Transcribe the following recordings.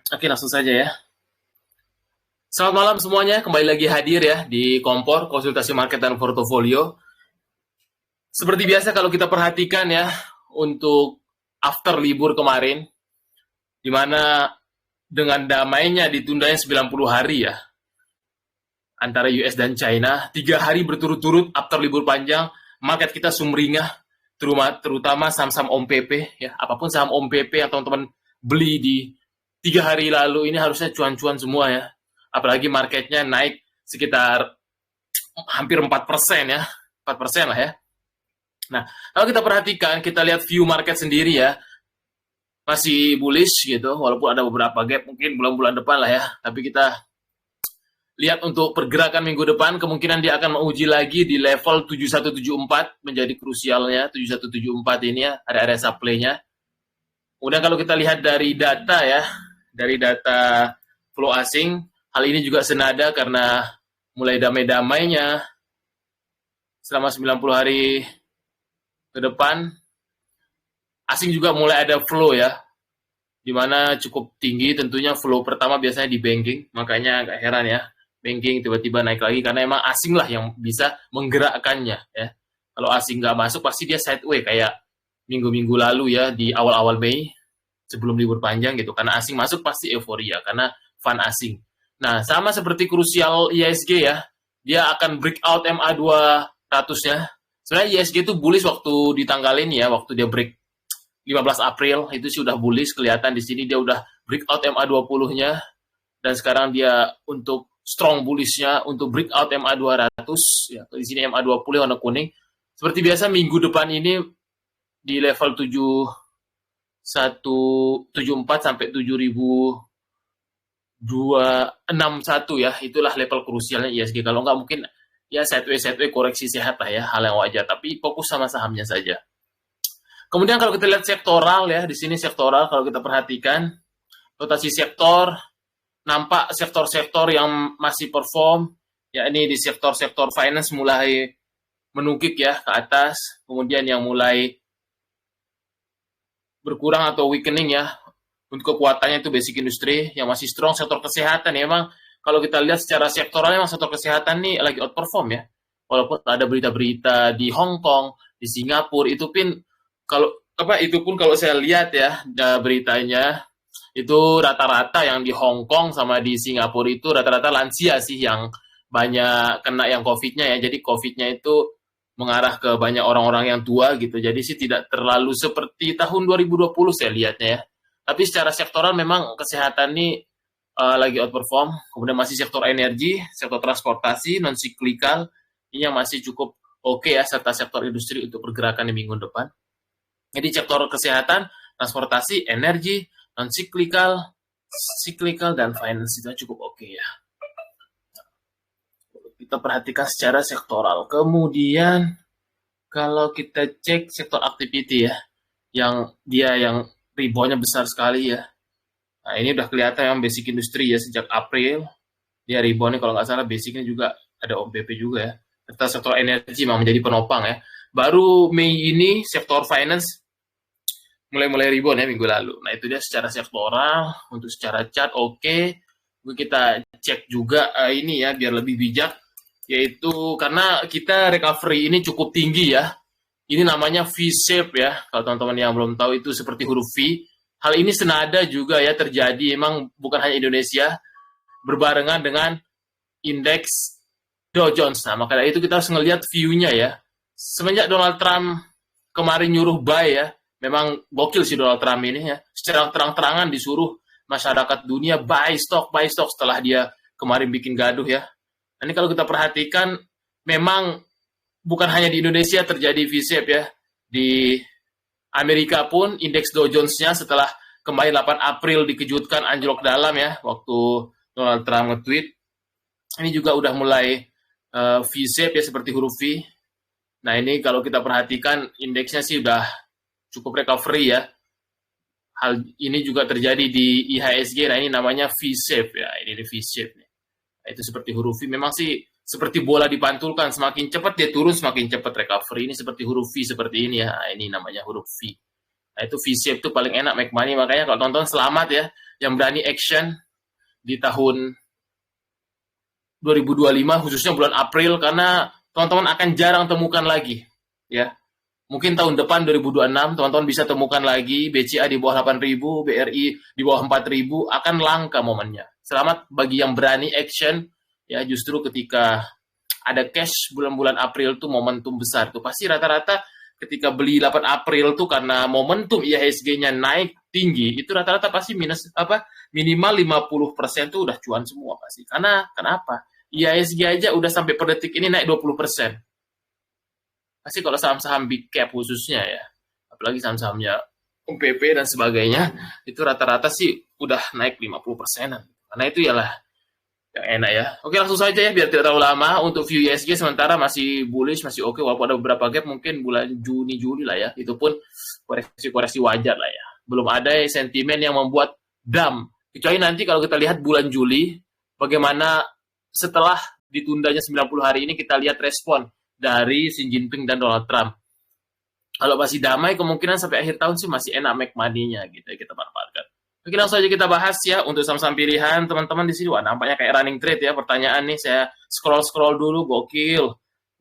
Oke, langsung saja ya. Selamat malam semuanya, kembali lagi hadir ya di Kompor, konsultasi market dan portofolio. Seperti biasa kalau kita perhatikan ya, untuk after libur kemarin, di mana dengan damainya ditundanya 90 hari ya, antara US dan China, 3 hari berturut-turut after libur panjang, market kita sumringah, terutama saham-saham Om PP ya, apapun saham Om PP yang teman-teman beli di 3 hari lalu ini harusnya cuan-cuan semua ya. Apalagi marketnya naik sekitar hampir 4% ya, 4% lah ya. Nah, kalau kita perhatikan, kita lihat view market sendiri ya, masih bullish gitu, walaupun ada beberapa gap mungkin bulan-bulan depan lah ya, tapi kita lihat untuk pergerakan minggu depan, kemungkinan dia akan menguji lagi di level 7174, menjadi krusialnya 7174 ini ya, ada area supply-nya. Kemudian kalau kita lihat dari data ya, dari data flow asing, hal ini juga senada karena mulai damai-damainya selama 90 hari ke depan, asing juga mulai ada flow ya, di mana cukup tinggi tentunya flow pertama biasanya di banking, makanya agak heran ya, banking tiba-tiba naik lagi karena emang asing lah yang bisa menggerakkannya ya. Kalau asing nggak masuk pasti dia sideway kayak minggu-minggu lalu ya di awal-awal Mei sebelum libur panjang gitu, karena asing masuk pasti euforia karena fund asing. Nah, sama seperti krusial ISG ya, dia akan breakout MA200-nya. Sebenarnya ISG itu bullish waktu di tanggal ini ya, waktu dia break 15 April, itu sih udah bullish, kelihatan di sini dia udah breakout MA20-nya, dan sekarang dia untuk strong bullish-nya, untuk breakout MA200, ya, di sini MA20 warna kuning. Seperti biasa minggu depan ini di level 7174 sampai 7261 ya, itulah level krusialnya ISG. Kalau nggak mungkin ya sideways koreksi sehat lah ya, hal yang wajar, tapi fokus sama sahamnya saja. Kemudian kalau kita lihat sektoral ya, di sini sektoral kalau kita perhatikan rotasi sektor, nampak sektor-sektor yang masih perform, ya ini di sektor-sektor finance mulai menukik ya ke atas, kemudian yang mulai berkurang atau weakening ya, untuk kekuatannya itu basic industry, yang masih strong sektor kesehatan ya. Emang kalau kita lihat secara sektoral memang sektor kesehatan nih lagi outperform ya, walaupun ada berita-berita di Hong Kong, di Singapura itu pun kalau saya lihat ya beritanya itu rata-rata yang di Hong Kong sama di Singapura itu rata-rata lansia sih yang banyak kena yang COVID-nya ya. Jadi COVID-nya itu mengarah ke banyak orang-orang yang tua gitu. Jadi sih tidak terlalu seperti tahun 2020 saya lihatnya ya. Tapi secara sektoral memang kesehatan ini lagi outperform. Kemudian masih sektor energi, sektor transportasi, non-cyclical, ini yang masih cukup oke ya, serta sektor industri untuk pergerakan di minggu depan. Jadi sektor kesehatan, transportasi, energi, non-cyclical, cyclical, dan finance itu cukup oke ya. Kita perhatikan secara sektoral. Kemudian kalau kita cek sektor activity ya, yang reboundnya besar sekali ya. Nah, ini udah kelihatan yang basic industry ya, sejak April dia reboundnya, kalau nggak salah basicnya juga ada OMPP juga ya. Serta sektor energi memang menjadi penopang ya. Baru Mei ini sektor finance mulai rebound ya minggu lalu. Nah, itu dia secara sektoral. Untuk secara chart oke. Kita cek juga ini ya biar lebih bijak, yaitu karena kita recovery ini cukup tinggi ya. Ini namanya V-shape ya. Kalau teman-teman yang belum tahu itu seperti huruf V. Hal ini senada juga ya terjadi, emang bukan hanya Indonesia, berbarengan dengan indeks Dow Jones. Nah, makanya itu kita harus ngelihat view-nya ya. Semenjak Donald Trump kemarin nyuruh buy ya, memang gokil sih Donald Trump ini ya. Secara terang-terangan disuruh masyarakat dunia buy stock setelah dia kemarin bikin gaduh ya. Nah, ini kalau kita perhatikan memang bukan hanya di Indonesia terjadi V-shape ya. Di Amerika pun indeks Dow Jones-nya setelah kemarin 8 April dikejutkan anjlok dalam ya, waktu Donald Trump nge-tweet. Ini juga udah mulai V-shape ya, seperti huruf V. Nah, ini kalau kita perhatikan indeksnya sih udah cukup recovery ya. Hal ini juga terjadi di IHSG. Nah, ini namanya V-shape ya. Ini V-shape nih. Nah, itu seperti huruf V. Memang sih seperti bola dipantulkan, semakin cepat dia turun, semakin cepat recovery. Ini seperti huruf V seperti ini ya. Nah, ini namanya huruf V. Nah, itu V-shape tuh paling enak make money. Makanya kalau tonton selamat ya, yang berani action di tahun 2025 khususnya bulan April, karena teman-teman akan jarang temukan lagi ya. Mungkin tahun depan 2026 teman-teman bisa temukan lagi BCA di bawah 8.000, BRI di bawah 4.000, akan langka momennya. Selamat bagi yang berani action ya, justru ketika ada cash bulan-bulan April tuh momentum besar tuh. Pasti rata-rata ketika beli 8 April tuh karena momentum IHSG-nya naik tinggi, itu rata-rata pasti minimal 50% tuh udah cuan semua pasti. Karena kenapa? IHSG aja udah sampai per detik ini naik 20%. Pasti kalau saham-saham big cap khususnya ya, apalagi saham-sahamnya UMPP dan sebagainya, itu rata-rata sih udah naik 50%-an. Karena itu ialah yang enak ya. Oke, langsung saja ya biar tidak terlalu lama. Untuk view IHSG sementara masih bullish, masih oke, walaupun ada beberapa gap mungkin bulan Juni Juli lah ya. Itu pun koreksi-koreksi wajar lah ya. Belum ada sentimen yang membuat dump. Kecuali nanti kalau kita lihat bulan Juli, bagaimana setelah ditundanya 90 hari ini kita lihat respon dari Xi Jinping dan Donald Trump. Kalau masih damai, kemungkinan sampai akhir tahun sih masih enak make money-nya gitu ya, kita manfaatkan. Oke, langsung aja kita bahas ya untuk saham-saham pilihan teman-teman di sini. Wah, nampaknya kayak running trade ya pertanyaan nih. Saya scroll dulu, gokil.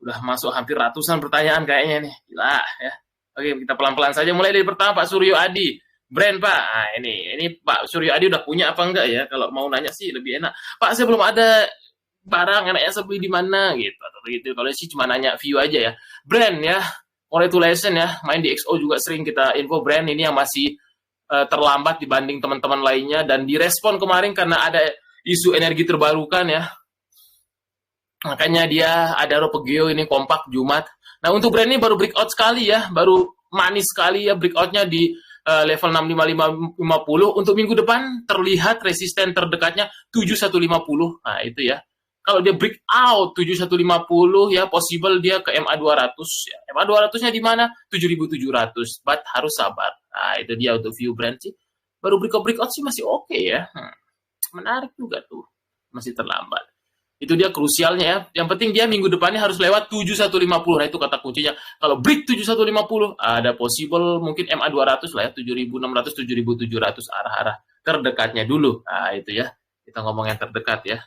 Udah masuk hampir ratusan pertanyaan kayaknya nih. Gila ya. Oke, kita pelan-pelan saja. Mulai dari pertama, Pak Suryo Adi. Brand, Pak. Nah, ini Pak Suryo Adi udah punya apa enggak ya? Kalau mau nanya sih lebih enak. Pak, saya belum ada barang, enaknya saya beli di mana gitu atau gitu. Kalau sih cuma nanya view aja ya. Brand ya. Congratulations ya. Main di XO juga sering kita info brand ini yang masih terlambat dibanding teman-teman lainnya, dan direspon kemarin karena ada isu energi terbarukan ya. Makanya dia ada Ropegeo ini kompak Jumat. Nah, untuk brand ini baru breakout sekali ya, baru manis sekali ya breakoutnya di level 65550. Untuk minggu depan terlihat resisten terdekatnya 7150. Nah, itu ya. Kalau dia breakout 7150 ya, possible dia ke MA200 ya. MA200-nya di mana? 7700. But harus sabar. Nah, itu dia untuk view brand sih. Baru breakout sih masih oke ya. Menarik juga tuh. Masih terlambat. Itu dia krusialnya ya. Yang penting dia minggu depannya harus lewat 7150. Nah, itu kata kuncinya. Kalau break 7150, ada possible mungkin MA200 lah ya. 7600, 7700 arah-arah terdekatnya dulu. Nah, itu ya. Kita ngomong yang terdekat ya.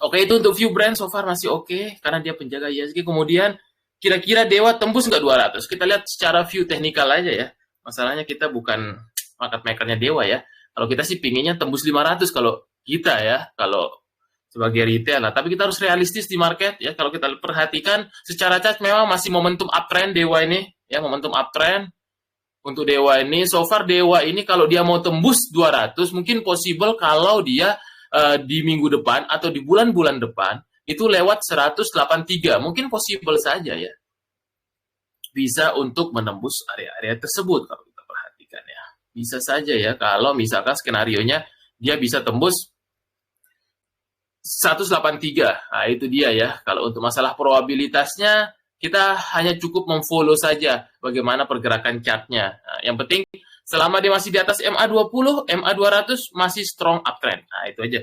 Oke, itu untuk view brand so far masih oke karena dia penjaga IHSG. Kemudian kira-kira Dewa tembus nggak 200? Kita lihat secara view teknikal aja ya. Masalahnya kita bukan market makernya Dewa ya. Kalau kita sih pinginnya tembus 500 kalau kita ya, kalau sebagai retail lah. Tapi kita harus realistis di market ya. Kalau kita perhatikan secara chart memang masih momentum uptrend Dewa ini ya, momentum uptrend. Untuk Dewa ini so far Dewa ini kalau dia mau tembus 200 mungkin possible kalau dia di minggu depan atau di bulan-bulan depan itu lewat 183, mungkin possible saja ya, bisa untuk menembus area-area tersebut kalau kita perhatikan ya, bisa saja ya kalau misalkan skenario-nya dia bisa tembus 183. Nah, itu dia ya. Kalau untuk masalah probabilitasnya kita hanya cukup memfollow saja bagaimana pergerakan chart-nya. Nah, yang penting selama dia masih di atas MA20, MA200 masih strong uptrend. Nah, itu aja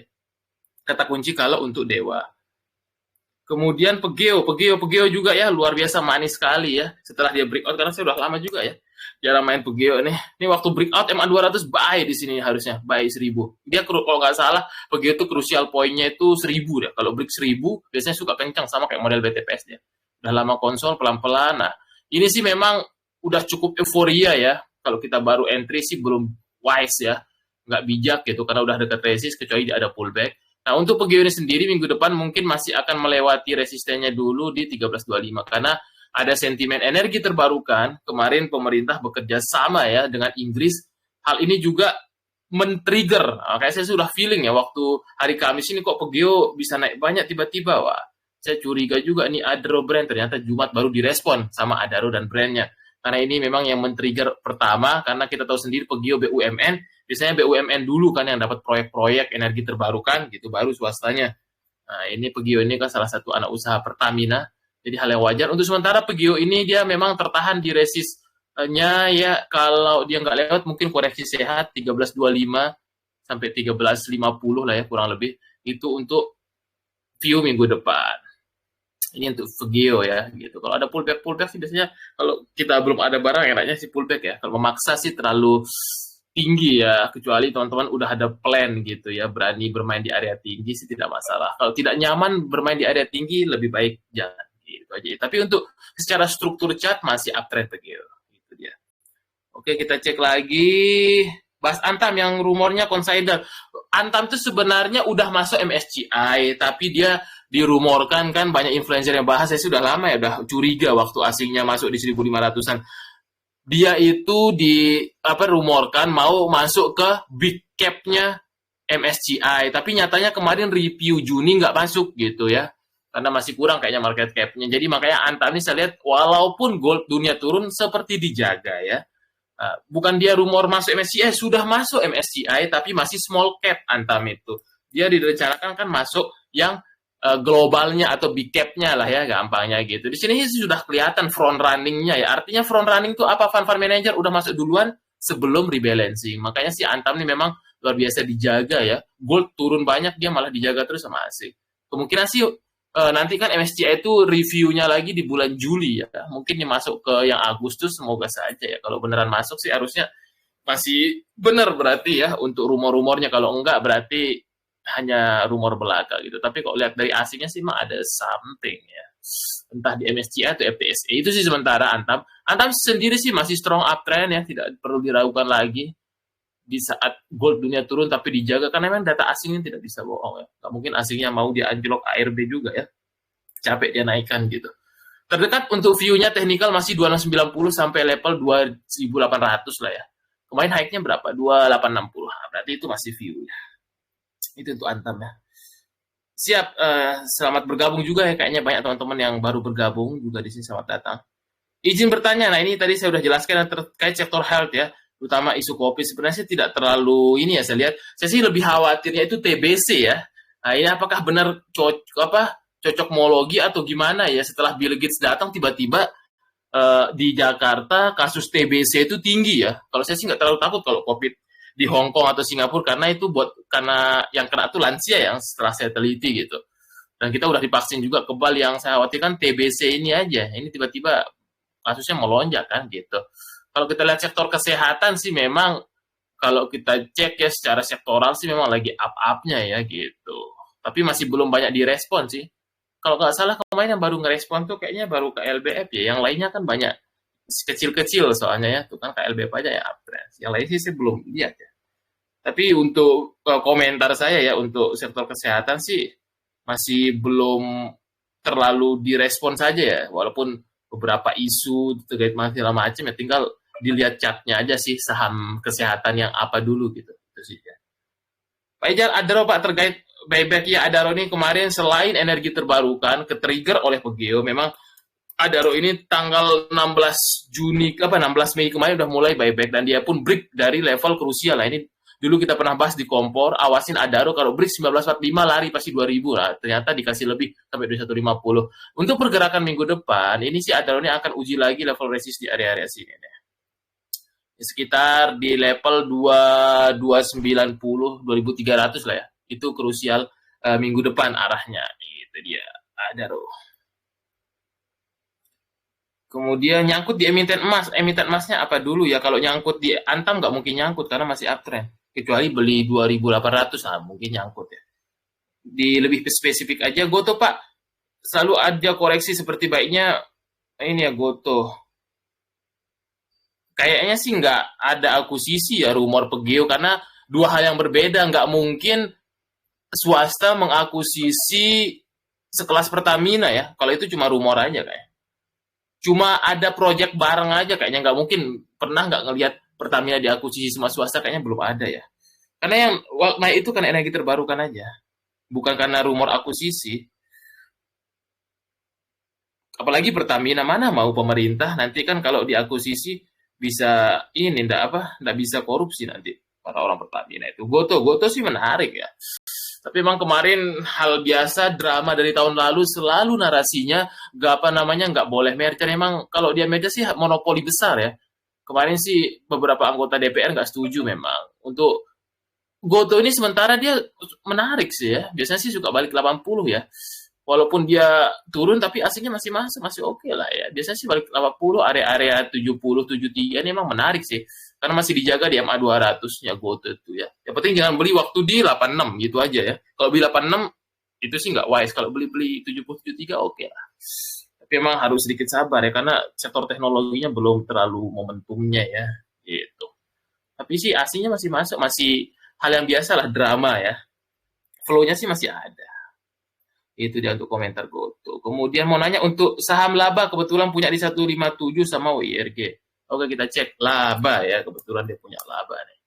kata kunci kalau untuk Dewa. Kemudian Pegeo juga ya luar biasa manis sekali ya. Setelah dia breakout, karena saya udah lama juga ya jarang main Pegeo nih. Ini waktu breakout MA200 buy di sini harusnya, buy 1000. Dia kalau nggak salah Pegeo itu crucial poinnya itu 1000 deh. Kalau break 1000 biasanya suka kencang sama kayak model BTPS dia. Udah lama konsol pelan-pelan. Nah, ini sih memang udah cukup euforia ya. Kalau kita baru entry sih belum wise ya, nggak bijak gitu karena udah dekat resist kecuali dia ada pullback. Nah, untuk Pegeo ini sendiri minggu depan mungkin masih akan melewati resistennya dulu di 1325 karena ada sentimen energi terbarukan. Kemarin pemerintah bekerja sama ya dengan Inggris. Hal ini juga men-trigger. Kayak saya sudah feeling ya waktu hari Kamis ini kok Pegeo bisa naik banyak tiba-tiba. Wah, saya curiga juga nih Adaro brand ternyata Jumat baru direspon sama Adaro dan brandnya. Karena ini memang yang men-trigger pertama, karena kita tahu sendiri Pegeo BUMN, biasanya BUMN dulu kan yang dapat proyek-proyek energi terbarukan, gitu baru swastanya. Nah, ini Pegeo ini kan salah satu anak usaha Pertamina, jadi hal yang wajar. Untuk sementara Pegeo ini dia memang tertahan di resistnya ya, kalau dia nggak lewat mungkin koreksi sehat 1325 sampai 1350 lah ya kurang lebih, itu untuk view minggu depan. Ini untuk Vegeo ya gitu. Kalau ada pullback sih biasanya kalau kita belum ada barang enaknya sih pullback ya. Kalau memaksa sih terlalu tinggi ya, kecuali teman-teman udah ada plan gitu ya, berani bermain di area tinggi sih tidak masalah. Kalau tidak nyaman bermain di area tinggi lebih baik jangan gitu aja. Tapi untuk secara struktur chart masih uptrend Vegeo gitu dia. Oke, kita cek lagi. Bahas Antam yang rumornya consider. Antam itu sebenarnya udah masuk MSCI, tapi dia dirumorkan kan banyak influencer yang bahas. Saya sudah lama ya, udah curiga waktu asingnya masuk di 1.500-an. Dia itu rumorkan mau masuk ke big cap-nya MSCI, tapi nyatanya kemarin review Juni nggak masuk gitu ya. Karena masih kurang kayaknya market cap-nya. Jadi makanya Antam ini saya lihat walaupun gold dunia turun seperti dijaga ya. Bukan dia rumor masuk MSCI, sudah masuk MSCI tapi masih small cap Antam itu. Dia direncanakan kan masuk yang globalnya atau big cap-nya lah ya gampangnya gitu. Di sini sudah kelihatan front running-nya ya. Artinya front running itu apa? Fund manager udah masuk duluan sebelum rebalancing. Makanya si Antam ini memang luar biasa dijaga ya. Gold turun banyak dia malah dijaga terus sama asing. Kemungkinan sih nanti kan MSCI itu reviewnya lagi di bulan Juli ya. Mungkin dia masuk ke yang Agustus, semoga saja ya. Kalau beneran masuk sih harusnya masih benar berarti ya untuk rumor-rumornya. Kalau enggak berarti hanya rumor belaka gitu. Tapi kalau lihat dari asingnya sih mah ada something ya. Entah di MSCI atau FTSE. Itu sih sementara Antam. Antam sendiri sih masih strong uptrend ya, tidak perlu diragukan lagi di saat gold dunia turun tapi dijaga karena memang data asingnya tidak bisa bohong ya. Nggak mungkin asingnya mau dia anjlok ARB juga ya. Capek dia naikkan gitu. Terdekat untuk view-nya teknikal masih 2690 sampai level 2800 lah ya. Kemarin high-nya berapa? 2860. Berarti itu masih view ya. Itu untuk Antam ya. Siap, selamat bergabung juga ya. Kayaknya banyak teman-teman yang baru bergabung juga di sini. Selamat datang. Izin bertanya, nah ini tadi saya sudah jelaskan terkait sektor health ya, terutama isu COVID. Sebenarnya tidak terlalu ini ya saya lihat. Saya sih lebih khawatirnya itu TBC ya. Nah ini apakah benar cocokmologi atau gimana ya setelah Bill Gates datang tiba-tiba di Jakarta kasus TBC itu tinggi ya. Kalau saya sih nggak terlalu takut kalau COVID di Hong Kong atau Singapura karena yang kena itu lansia yang setelah saya teliti gitu. Dan kita udah divaksin juga kebal, yang saya khawatirkan TBC ini aja. Ini tiba-tiba kasusnya melonjak kan gitu. Kalau kita lihat sektor kesehatan sih memang kalau kita cek ya secara sektoral sih memang lagi up-upnya ya gitu. Tapi masih belum banyak direspon sih. Kalau nggak salah kemarin yang baru ngerespon tuh kayaknya baru KLBF ya. Yang lainnya kan banyak kecil-kecil soalnya ya. Tuh kan KLBF aja ya uptrend. Yang lain sih saya belum lihat ya. Tapi untuk komentar saya ya untuk sektor kesehatan sih masih belum terlalu direspon saja ya. Walaupun beberapa isu terkait segala macam ya tinggal dilihat chartnya aja sih saham kesehatan yang apa dulu gitu. Itu sih ya. Pak Ijal, Adaro Pak terkait buyback ya Adaro ini kemarin selain energi terbarukan ke-trigger oleh Pegeo, memang Adaro ini tanggal 16 Mei kemarin udah mulai buyback dan dia pun break dari level krusial lah. Ini dulu kita pernah bahas di kompor, awasin Adaro kalau break 1945 lari pasti 2000 lah. Ternyata dikasih lebih sampai 2150. Untuk pergerakan minggu depan, ini si Adaro ini akan uji lagi level resist di area-area sini nih. Sekitar di level 2290, 2300 lah ya. Itu krusial minggu depan arahnya. Itu dia Adaro. Kemudian nyangkut di emiten emas. Emiten emasnya apa dulu ya? Kalau nyangkut di Antam nggak mungkin nyangkut karena masih uptrend. Kecuali beli 2.800, nah mungkin nyangkut ya. Di lebih spesifik aja, Goto Pak, selalu ada koreksi seperti baiknya ini ya Goto. Kayaknya sih nggak ada akuisisi ya rumor Pegeo karena dua hal yang berbeda. Nggak mungkin swasta mengakuisisi sekelas Pertamina ya. Kalau itu cuma rumor aja kayak. Cuma ada proyek bareng aja kayaknya, nggak mungkin pernah nggak ngelihat Pertamina diakuisisi sama swasta, kayaknya belum ada ya. Karena yang naik itu kan energi terbarukan aja, bukan karena rumor akuisisi. Apalagi Pertamina mana mau pemerintah nanti kan kalau diakuisisi bisa ini nggak bisa korupsi nanti para orang Pertamina itu. Goto sih menarik ya. Tapi memang kemarin hal biasa drama dari tahun lalu selalu narasinya nggak boleh merger. Memang kalau dia merger sih monopoli besar ya. Kemarin sih beberapa anggota DPR nggak setuju memang. Untuk Goto ini sementara dia menarik sih ya. Biasanya sih suka balik 80 ya. walaupun dia turun tapi aslinya masih masuk, masih oke lah ya. Biasanya sih balik 80, area-area 70, 73 ini emang menarik sih. Karena masih dijaga di MA 200-nya GoTo itu ya. Yang penting jangan beli waktu di 86 gitu aja ya. Kalau beli 86 itu sih nggak wise. Kalau beli-beli 70, 73 oke lah. Tapi emang harus sedikit sabar ya, karena sektor teknologinya belum terlalu momentumnya ya. Gitu. Tapi sih aslinya masih masuk, masih hal yang biasa lah, drama ya. Flow-nya sih masih ada. Itu dia untuk komentar GoTo. Kemudian mau nanya untuk saham laba, kebetulan punya di 157 sama WIRG. Oke, kita cek laba ya, kebetulan dia punya laba nih.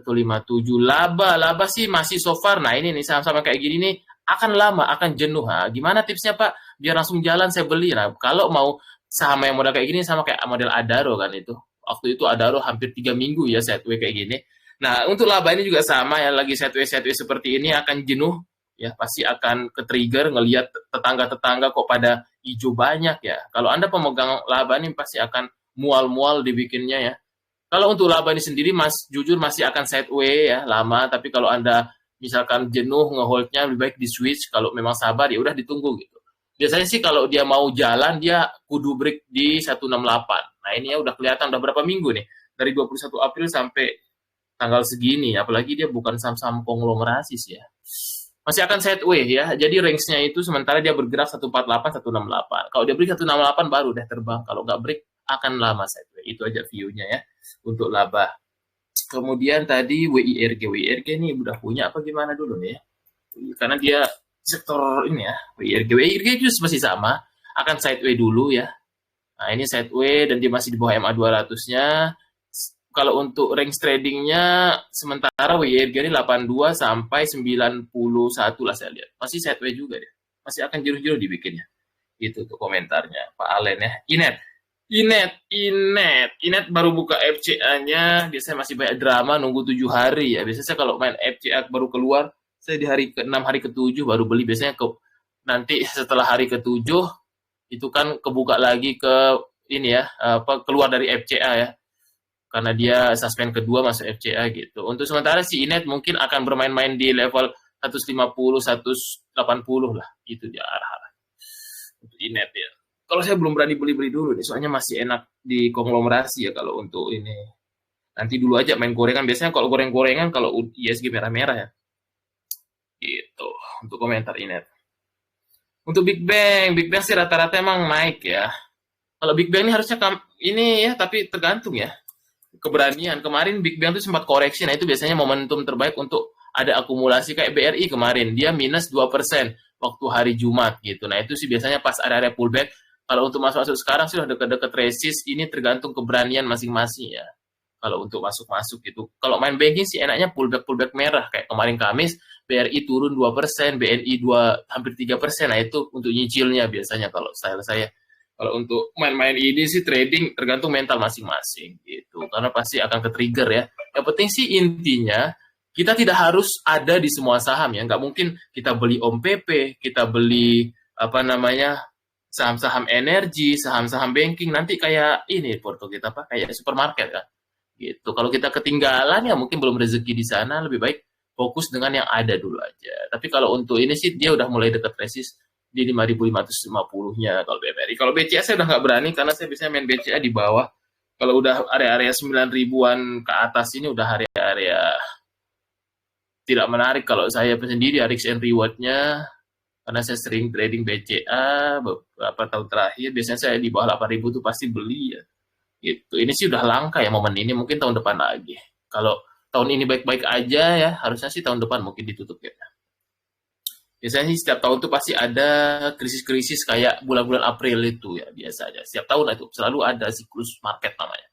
157 laba sih masih so far. Nah ini nih saham-saham kayak gini nih akan lama, akan jenuh. Nah, gimana tipsnya Pak? Biar langsung jalan saya beli. Nah, kalau mau saham yang model kayak gini sama kayak model Adaro kan itu. Waktu itu Adaro hampir 3 minggu ya sideways kayak gini. Nah, untuk laba ini juga sama ya, lagi sideways seperti ini akan jenuh ya, pasti akan ke-trigger ngelihat tetangga-tetangga kok pada hijau banyak ya. Kalau Anda pemegang laba ini pasti akan mual-mual dibikinnya ya. Kalau untuk laba ini sendiri, Mas, jujur masih akan sideways ya, lama. Tapi kalau Anda misalkan jenuh ngeholdnya, lebih baik di switch. Kalau memang sabar, ya udah ditunggu gitu. Biasanya sih kalau dia mau jalan, dia kudu break di 168. Nah ini ya udah kelihatan, udah berapa minggu nih. Dari 21 April sampai tanggal segini. Apalagi dia bukan saham-saham konglomerasi sih ya. Masih akan sideways ya. Jadi range-nya itu sementara dia bergerak 148, 168. Kalau dia break 168 baru deh terbang. Kalau nggak break, akan lama sideways. Itu aja view-nya ya untuk laba. Kemudian tadi WIRG ini udah punya apa gimana dulu nih ya? Karena dia sektor ini ya, WIRG itu masih sama, akan sideways dulu ya. Nah ini sideways dan dia masih di bawah MA 200-nya. Kalau untuk range tradingnya sementara WIRG ini 82 sampai 91 lah saya lihat. Masih sideways juga dia. Masih akan jenuh-jenuh dibikinnya. Itu tuh komentarnya Pak Alen ya. Inet baru buka FCA-nya, biasanya masih banyak drama nunggu 7 hari ya. Biasanya saya kalau main FCA baru keluar, saya di hari ke-6, hari ke-7 baru beli. Biasanya nanti setelah hari ke-7 itu kan kebuka lagi ke ini ya, keluar dari FCA ya. Karena dia suspend kedua masuk FCA gitu. Untuk sementara si Inet mungkin akan bermain-main di level 150, 180 lah. Itu dia arah-arah. Untuk Inet ya. Kalau saya belum berani beli-beli dulu nih, soalnya masih enak di konglomerasi ya kalau untuk ini. Nanti dulu aja main gorengan. Biasanya kalau goreng-gorengan, kalau ISG merah-merah ya. Gitu, untuk komentar ini. Untuk Big Bang sih rata-rata emang naik ya. Kalau Big Bang ini harusnya ini ya, tapi tergantung ya. Keberanian. Kemarin Big Bang itu sempat koreksi, nah itu biasanya momentum terbaik untuk ada akumulasi kayak BRI kemarin. Dia minus 2% waktu hari Jumat gitu. Nah itu sih biasanya pas area pullback. Kalau untuk masuk-masuk sekarang sih udah deket-deket resist, ini tergantung keberanian masing-masing ya. Kalau untuk masuk-masuk gitu. Kalau main banking sih enaknya pullback merah. Kayak kemarin Kamis, BRI turun 2%, BNI hampir 3%. Nah itu untuk nyicilnya biasanya kalau style saya. Kalau untuk main-main ini sih trading tergantung mental masing-masing gitu. Karena pasti akan ke-trigger ya. Yang penting sih intinya, kita tidak harus ada di semua saham ya. Nggak mungkin kita beli OMPP, kita beli saham-saham energi, saham-saham banking, nanti kayak ini porto kita kayak supermarket kan. Gitu. Kalau kita ketinggalan ya mungkin belum rezeki di sana, lebih baik fokus dengan yang ada dulu aja. Tapi kalau untuk ini sih dia udah mulai dekat resist di 5.550-nya kalau BMRI. Kalau BCA saya udah nggak berani karena saya biasanya main BCA di bawah. Kalau udah area-area 9.000-an ke atas ini udah area-area tidak menarik kalau saya sendiri, risk and reward-nya. Karena saya sering trading BCA beberapa tahun terakhir, biasanya saya di bawah 8.000 tuh pasti beli ya. Gitu. Ini sih udah langka ya momen ini, mungkin tahun depan lagi. Kalau tahun ini baik-baik aja ya, harusnya sih tahun depan mungkin ditutup ya. Biasanya sih setiap tahun tuh pasti ada krisis-krisis kayak bulan-bulan April itu ya, biasa aja. Setiap tahun itu selalu ada siklus market namanya.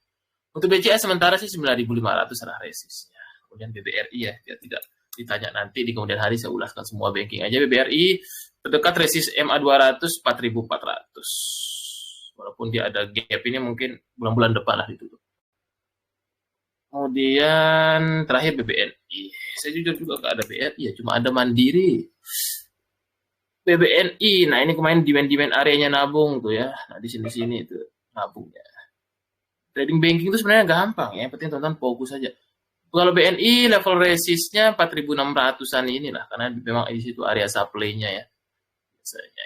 Untuk BCA sementara sih 9.500 adalah resistnya. Kemudian BBRI ya, dia tidak ditanya nanti di kemudian hari saya ulaskan semua banking aja. BBRI terdekat resist MA 200 4.400. Walaupun dia ada gap ini mungkin bulan-bulan depan lah ditutup. Kemudian terakhir BBNI. Saya jujur juga nggak ada BRI ya, cuma ada Mandiri. BBNI, nah ini kemarin demand areanya nabung tuh ya. Nah di sini itu nabungnya. Trading banking itu sebenarnya gampang ya, penting tonton fokus aja. Kalau BNI level resistnya 4.600-an inilah, karena memang di situ area supply-nya ya. Biasanya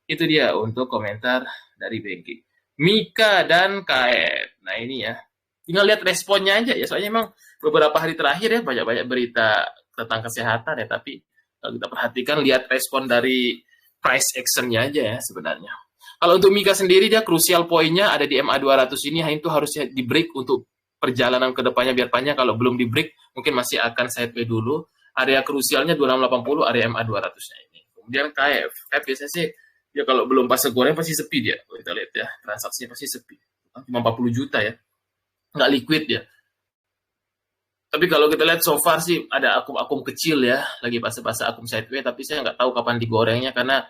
itu dia untuk komentar dari banking. Mika dan KF. Nah ini ya, tinggal lihat responnya aja ya. Soalnya emang beberapa hari terakhir ya banyak-banyak berita tentang kesehatan ya. Tapi kalau kita perhatikan lihat respon dari price actionnya aja ya sebenarnya. Kalau untuk Mika sendiri dia krusial poinnya ada di MA 200 ini, itu harusnya di break untuk perjalanan ke depannya biar panjang. Kalau belum di break mungkin masih akan sideway dulu. Area krusialnya 2680, area MA 200-nya ini. Kemudian KF biasanya sih ya kalau belum pas goreng pasti sepi dia. Kalau kita lihat ya, transaksinya pasti sepi. Cuma 40 juta ya. Nggak liquid ya. Tapi kalau kita lihat so far sih ada akum-akum kecil ya, lagi fase-fase akum sideways, tapi saya nggak tahu kapan digorengnya karena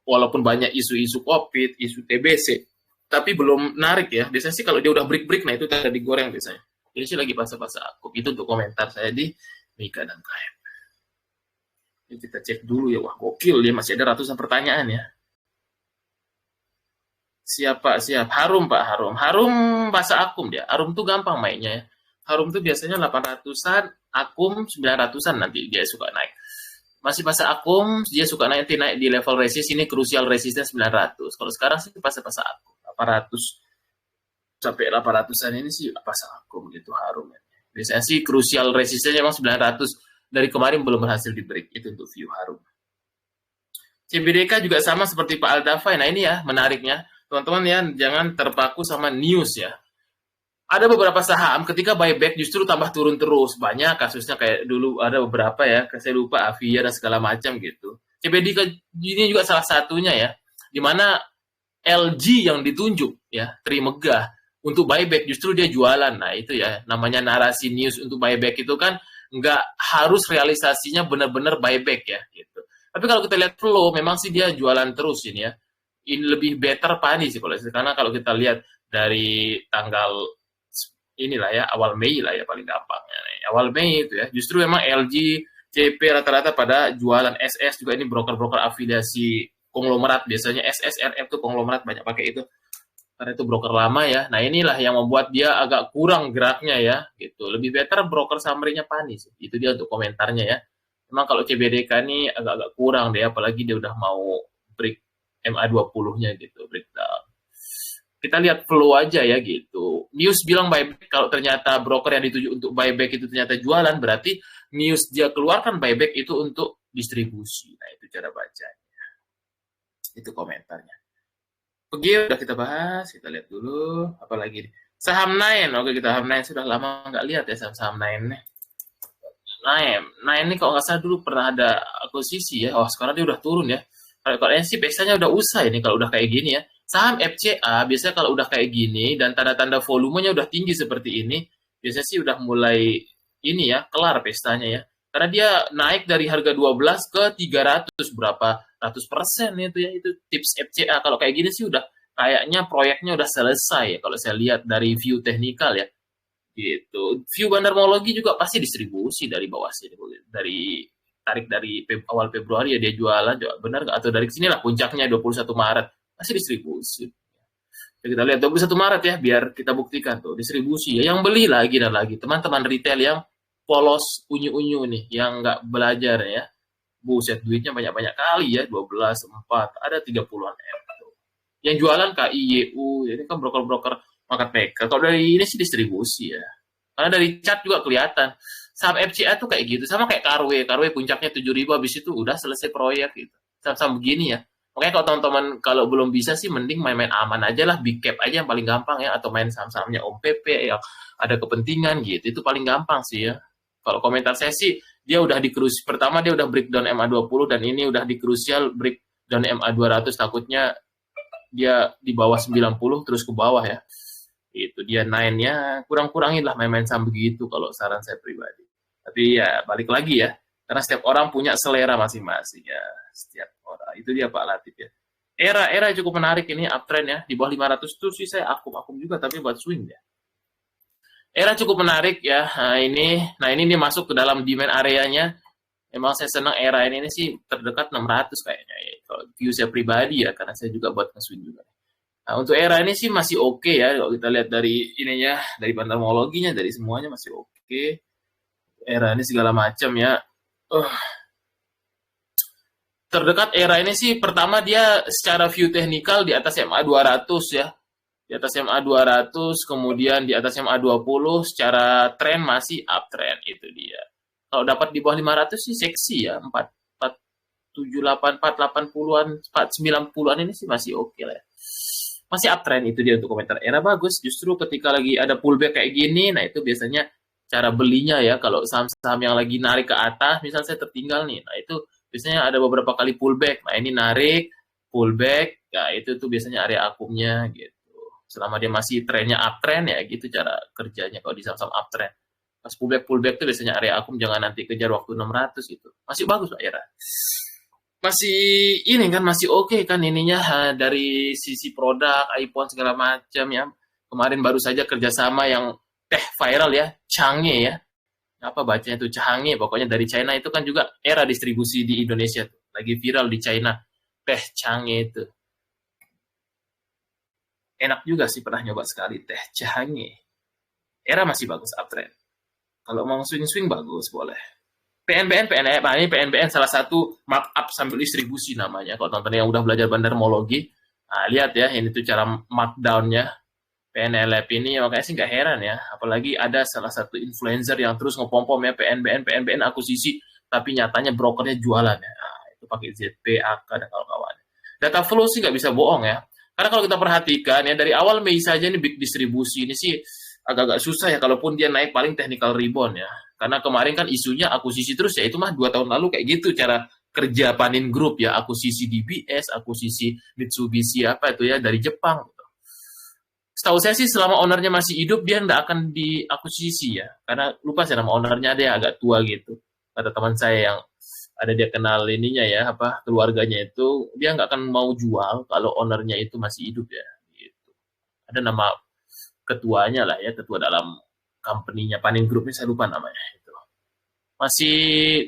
walaupun banyak isu-isu COVID, isu TBC, tapi belum narik ya. Biasanya sih kalau dia udah break-break, nah itu tanda digoreng biasanya. Jadi sih lagi fase-fase akum. Itu untuk komentar saya di Mika dan KM. Ini kita cek dulu ya, wah gokil dia masih ada ratusan pertanyaan ya. Siap Pak, siap. Harum Pak, Harum. Harum bahasa akum dia. Harum tuh gampang mainnya ya. Harum tuh biasanya 800-an, akum 900-an nanti dia suka naik. Masih bahasa akum, dia suka naik di level resist, ini krusial resistnya 900. Kalau sekarang sih bahasa akum, 800 sampai 800-an ini sih bahasa akum gitu Harum. Biasanya sih krusial resistnya memang 900. Dari kemarin belum berhasil di break. Itu untuk view Harum. CBDK juga sama seperti Pak Aldafai. Nah ini ya menariknya. Teman-teman ya, jangan terpaku sama news ya. Ada beberapa saham ketika buyback justru tambah turun terus. Banyak kasusnya kayak dulu ada beberapa ya, saya lupa Avia dan segala macam gitu. CBDK ini juga salah satunya ya, di mana LG yang ditunjuk ya, Trimegah untuk buyback justru dia jualan. Nah itu ya, namanya narasi news untuk buyback itu kan nggak harus realisasinya benar-benar buyback ya gitu. Tapi kalau kita lihat flow, memang sih dia jualan terus ini ya. Ini lebih better Pani sih karena kalau kita lihat dari tanggal inilah ya awal Mei lah ya paling gampangnya. Awal Mei itu ya justru memang LG, CP rata-rata pada jualan. SS juga ini broker-broker afiliasi konglomerat, biasanya SSRF tuh konglomerat banyak pakai itu karena itu broker lama ya. Nah inilah yang membuat dia agak kurang geraknya ya gitu. Lebih better broker summary-nya Pani sih. Itu dia untuk komentarnya ya. Memang kalau CBDK ini agak-agak kurang deh, apalagi dia udah mau break MA20-nya gitu, breakdown. Kita lihat flow aja ya gitu. News bilang buyback, kalau ternyata broker yang dituju untuk buyback itu ternyata jualan, berarti news dia keluarkan buyback itu untuk distribusi. Nah, itu cara bacanya. Itu komentarnya. Pergi udah kita bahas, kita lihat dulu. Apalagi saham Nine, oke kita saham Nine sudah lama nggak lihat ya saham Nine nih. Nine ini kalau nggak salah dulu pernah ada akuisisi ya. Oh sekarang dia udah turun ya. Kalau sih biasanya udah usai nih kalau udah kayak gini ya. Saham FCA biasanya kalau udah kayak gini dan tanda-tanda volumenya udah tinggi seperti ini, biasanya sih udah mulai ini ya, kelar pestanya ya. Karena dia naik dari harga 12 ke 300 berapa ratus persen itu ya, itu tips FCA. Kalau kayak gini sih udah kayaknya proyeknya udah selesai ya kalau saya lihat dari view teknikal ya. Gitu. View bandarmologi juga pasti distribusi dari bawah sini, dari tarik dari awal Februari ya dia jualan, benar nggak? Atau dari sini lah puncaknya 21 Maret pasti distribusi. Kita lihat 21 Maret ya, biar kita buktikan tuh distribusi ya. Yang beli lagi dan lagi teman-teman retail yang polos unyu-unyu nih, yang nggak belajar ya. Buset duitnya banyak-banyak kali ya, 12, 4, ada 30-an M. Yang jualan KIYU, ini kan broker-broker market maker. Kalau dari ini sih distribusi ya. Karena dari chart juga kelihatan. Saham FCA tuh kayak gitu, sama kayak Karwe puncaknya 7.000, habis itu udah selesai proyek gitu. Saham-saham begini ya. Makanya kalau teman-teman kalau belum bisa sih mending main-main aman aja lah, big cap aja yang paling gampang ya, atau main saham-sahamnya Om PP yang ada kepentingan gitu. Itu paling gampang sih ya. Kalau komentar saya sih dia udah di pertama dia udah breakdown MA20 dan ini udah di krusial breakdown MA200, takutnya dia di bawah 90 terus ke bawah ya. Itu dia Nine-nya, kurang-kurangin lah main-main saham begitu kalau saran saya pribadi. Tapi ya balik lagi ya, karena setiap orang punya selera masing-masing ya, setiap orang. Itu dia Pak Latif ya. Era cukup menarik ini uptrend ya, di bawah 500 tuh sih saya akum juga tapi buat swing ya. Era cukup menarik ya. Nah ini masuk ke dalam demand areanya. Emang saya senang era ini sih terdekat 600 kayaknya ya. Kalau view saya pribadi ya, karena saya juga buat nge-swing juga. Nah, untuk era ini sih masih oke ya, kalau kita lihat dari ininya, dari bandarmologinya, dari semuanya masih oke. Era ini segala macam ya. terdekat era ini sih pertama dia secara view technical di atas MA 200 ya. Di atas MA 200, kemudian di atas MA 20 secara tren masih uptrend itu dia. Kalau dapat di bawah 500 sih seksi ya. 4 4 7 8 4 80-an, 4 90-an ini sih masih oke lah ya. Masih uptrend itu dia untuk komentar. Era bagus justru ketika lagi ada pullback kayak gini, nah itu biasanya cara belinya ya. Kalau saham-saham yang lagi narik ke atas, misal saya tertinggal nih. Nah, itu biasanya ada beberapa kali pullback. Nah, ini narik, pullback, ya itu tuh biasanya area akumnya gitu. Selama dia masih trennya uptrend ya gitu cara kerjanya kalau di saham-saham uptrend. Pas pullback tuh biasanya area akum, jangan nanti kejar waktu 600 gitu. Masih bagus Pak Era. Masih ini kan masih oke kan ininya dari sisi produk, iPhone segala macam ya. Kemarin baru saja kerjasama yang teh viral ya, Chang'e ya. Apa bacanya itu Chang'e, pokoknya dari China itu kan juga Era distribusi di Indonesia tuh. Lagi viral di China. Teh Chang'e itu. Enak juga sih, pernah nyoba sekali teh Chang'e. Era masih bagus uptrend. Kalau mau swing-swing bagus boleh. PNBN, PNBN, nah ini PNBN salah satu markup sambil distribusi namanya. Kalau nonton yang udah belajar bandarmologi, nah, lihat ya, ini tuh cara markdown-nya PNLF ini, makanya sih nggak heran ya. Apalagi ada salah satu influencer yang terus ngepom-pom ya, PNBN akuisisi, tapi nyatanya brokernya jualan ya. Nah, itu pakai ZP, AK, dan kawan-kawan. Data flow sih nggak bisa bohong ya. Karena kalau kita perhatikan ya, dari awal Mei saja ini big distribusi, ini sih agak-agak susah ya, kalaupun dia naik paling technical rebound ya. Karena kemarin kan isunya akuisisi terus ya, itu mah 2 tahun lalu kayak gitu cara kerja Panin Group ya, akuisisi DBS, akuisisi Mitsubishi apa itu ya dari Jepang. Gitu. Setahu saya sih selama ownernya masih hidup dia nggak akan diakuisisi ya, karena lupa saya nama ownernya, ada yang agak tua gitu. Kata teman saya yang ada dia kenal ininya ya, apa keluarganya itu dia nggak akan mau jual kalau ownernya itu masih hidup ya. Gitu. Ada nama ketuanya lah ya, ketua dalam company-nya Panin Group ini saya lupa namanya itu. Masih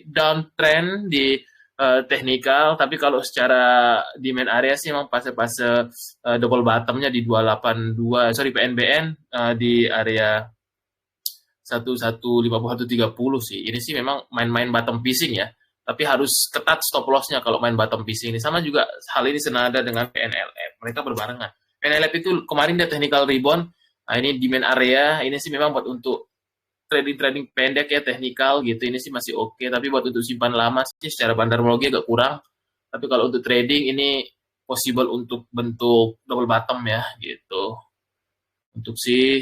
downtrend di technical, tapi kalau secara demand area sih memang fase-fase double bottom-nya di 282, sorry PNBN di area 1150-130 sih. Ini sih memang main-main bottom fishing ya. Tapi harus ketat stop loss-nya kalau main bottom fishing ini. Sama juga hal ini senada dengan PNLF. Mereka berbarengan. PNLF itu kemarin dia technical rebound. Nah, ini demand area, ini sih memang buat untuk trading pendek ya, technical gitu, ini sih masih oke. Tapi buat untuk simpan lama sih secara bandarmologi agak kurang. Tapi kalau untuk trading ini possible untuk bentuk double bottom ya, gitu. Untuk si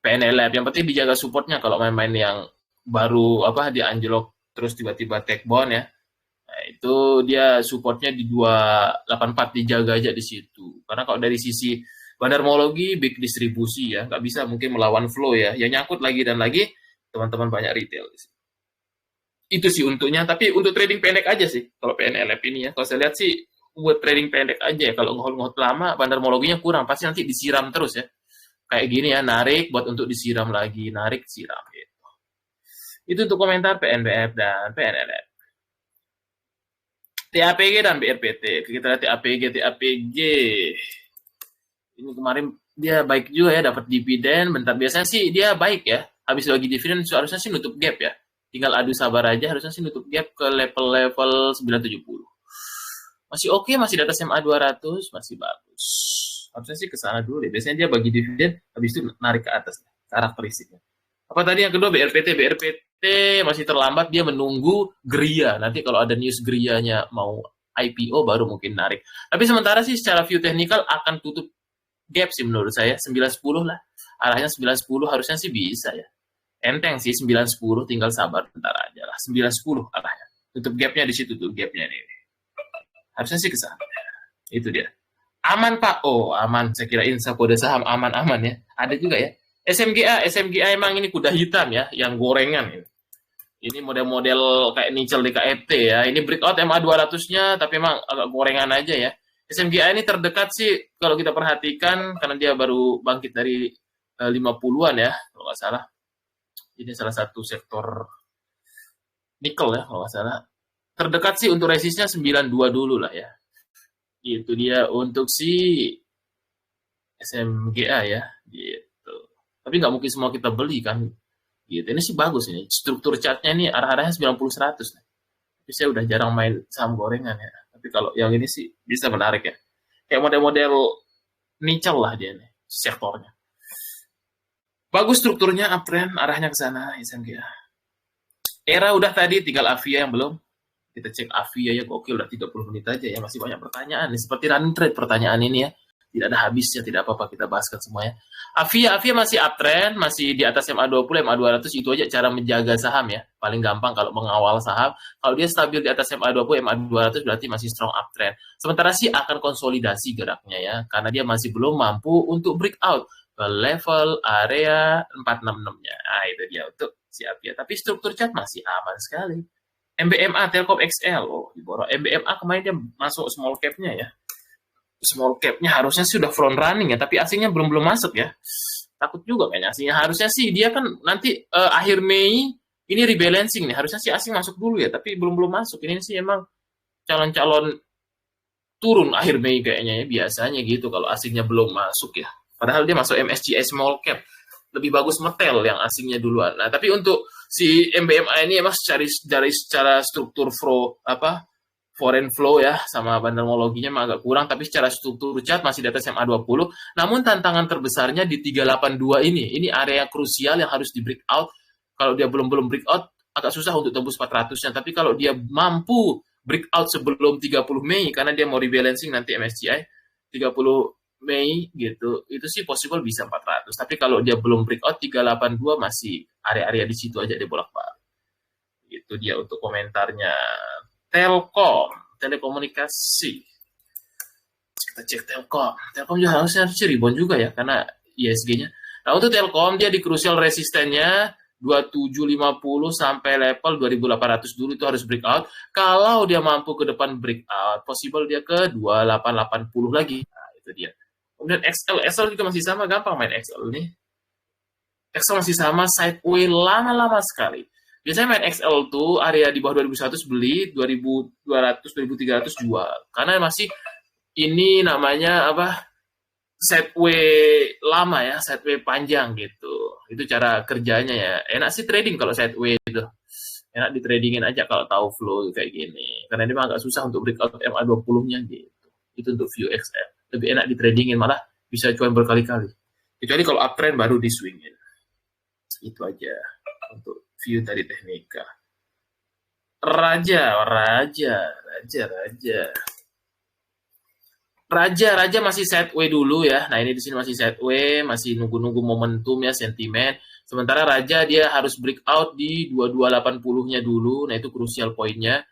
PNLF, yang penting dijaga supportnya kalau main-main yang baru apa di anjlok terus tiba-tiba take bond ya. Nah, itu dia supportnya di 284 dijaga aja di situ. Karena kalau dari sisi bandarmologi big distribusi ya, nggak bisa mungkin melawan flow ya. Yang nyangkut lagi dan lagi teman-teman banyak retail. Itu sih untuknya, tapi untuk trading pendek aja sih kalau PNLF ini ya. Kalau saya lihat sih buat trading pendek aja ya. Kalau ngehold lama bandarmologinya kurang, pasti nanti disiram terus ya. Kayak gini ya, narik buat untuk disiram lagi, narik siram gitu. Itu untuk komentar PNBF dan PNLF. TAPG dan BRPT. Kita lihat TAPG. Ini kemarin dia baik juga ya, dapat dividen bentar. Biasanya sih dia baik ya, habis bagi dividen harusnya sih nutup gap ya, tinggal adu sabar aja, harusnya sih nutup gap ke level 970. Masih oke, masih di atas MA 200, masih bagus, harusnya sih ke sana dulu deh. Biasanya dia bagi dividen habis itu narik ke atas karakteristiknya. Apa tadi yang kedua, BRPT masih terlambat, dia menunggu Gria. Nanti kalau ada news Grianya mau IPO baru mungkin narik. Tapi sementara sih secara view technical akan tutup gap sih menurut saya, 910 lah. Arahnya 910 harusnya sih bisa ya. Enteng sih 910, tinggal sabar bentar aja lah. 910 arahnya. Tutup gapnya di situ tuh, gapnya nih. Harusnya sih ke sana. Itu dia. Aman Pak. Oh, aman. Saya kira Insa kode saham aman-aman ya. Ada juga ya. SMGA emang ini kuda hitam ya, yang gorengan ini. Ini model-model kayak nickel di KFT ya. Ini breakout MA 200-nya, tapi emang agak gorengan aja ya. SMGA ini terdekat sih kalau kita perhatikan karena dia baru bangkit dari 50-an ya kalau nggak salah. Ini salah satu sektor nikel ya kalau nggak salah. Terdekat sih untuk resistnya 92 dulu lah ya. Itu dia untuk si SMGA ya gitu. Tapi nggak mungkin semua kita beli kan. Gitu. Ini sih bagus ini. Struktur chartnya ini arah-arahnya 90-100. saya udah jarang main saham gorengan ya. Tapi kalau yang ini sih bisa menarik ya. Kayak model-model niche lah dia nih, sektornya. Bagus strukturnya, uptrend, arahnya ke sana, ISMG. Era udah tadi, tinggal Avia yang belum. Kita cek Avia ya, oke udah 30 menit aja ya, masih banyak pertanyaan nih. Seperti running trade pertanyaan ini ya. Tidak ada habisnya, tidak apa-apa kita bahaskan semuanya. Avia masih uptrend, masih di atas MA20, MA200, itu aja cara menjaga saham ya. Paling gampang kalau mengawal saham. Kalau dia stabil di atas MA20, MA200 berarti masih strong uptrend. Sementara sih akan konsolidasi geraknya ya, karena dia masih belum mampu untuk breakout ke level area 466-nya. Nah, itu dia untuk si Avia. Tapi struktur chart masih aman sekali. MBMA, Telkom XL, oh, di bawah MBMA kemarin dia masuk small cap-nya ya. Small cap-nya harusnya sih udah front running ya, tapi asingnya belum masuk ya. Takut juga kayaknya asingnya. Harusnya sih dia kan nanti akhir Mei ini rebalancing nih. Harusnya sih asing masuk dulu ya, tapi belum masuk. Ini sih emang calon-calon turun akhir Mei kayaknya ya. Biasanya gitu kalau asingnya belum masuk ya. Padahal dia masuk MSCI small cap. Lebih bagus metel yang asingnya duluan. Nah, tapi untuk si MBMA ini emang secara struktur foreign flow ya, sama bandarmologinya agak kurang, tapi secara struktur chart masih di atas MA20. Namun tantangan terbesarnya di 382 ini. Ini area krusial yang harus di breakout. Kalau dia belum breakout, agak susah untuk tembus 400-nya. Tapi kalau dia mampu breakout sebelum 30 Mei, karena dia mau rebalancing nanti MSCI, 30 Mei gitu, itu sih possible bisa 400. Tapi kalau dia belum breakout, 382 masih area-area di situ aja dia bolak-balik. Itu dia untuk komentarnya. Telkom, telekomunikasi. Kita cek Telkom. Telkom juga harusnya rebound juga ya, karena ISG-nya. Nah, untuk Telkom, dia di crucial resistennya 2750 sampai level 2800 dulu itu harus breakout. Kalau dia mampu ke depan breakout, possible dia ke 2880 lagi. Nah, itu dia. Kemudian XL juga masih sama, gampang main XL nih. XL masih sama, sideways lama-lama sekali. Biasanya main XL tuh area di bawah 2100 beli, 2200, 2300 jual. Karena masih ini namanya sideway lama ya, sideway panjang gitu. Itu cara kerjanya ya. Enak sih trading kalau sideway itu. Enak di tradingin aja kalau tahu flow kayak gini. Karena ini agak susah untuk breakout MA20-nya gitu. Itu untuk view XL. Lebih enak di tradingin, malah bisa cuan berkali-kali. Kecuali kalau uptrend baru di swingin. Itu aja untuk view dari teknika. Raja masih sideways dulu ya. Nah, ini di sini masih sideways, masih nunggu momentum ya, sentimen. Sementara Raja dia harus breakout di 2280-nya dulu. Nah, itu krusial poinnya.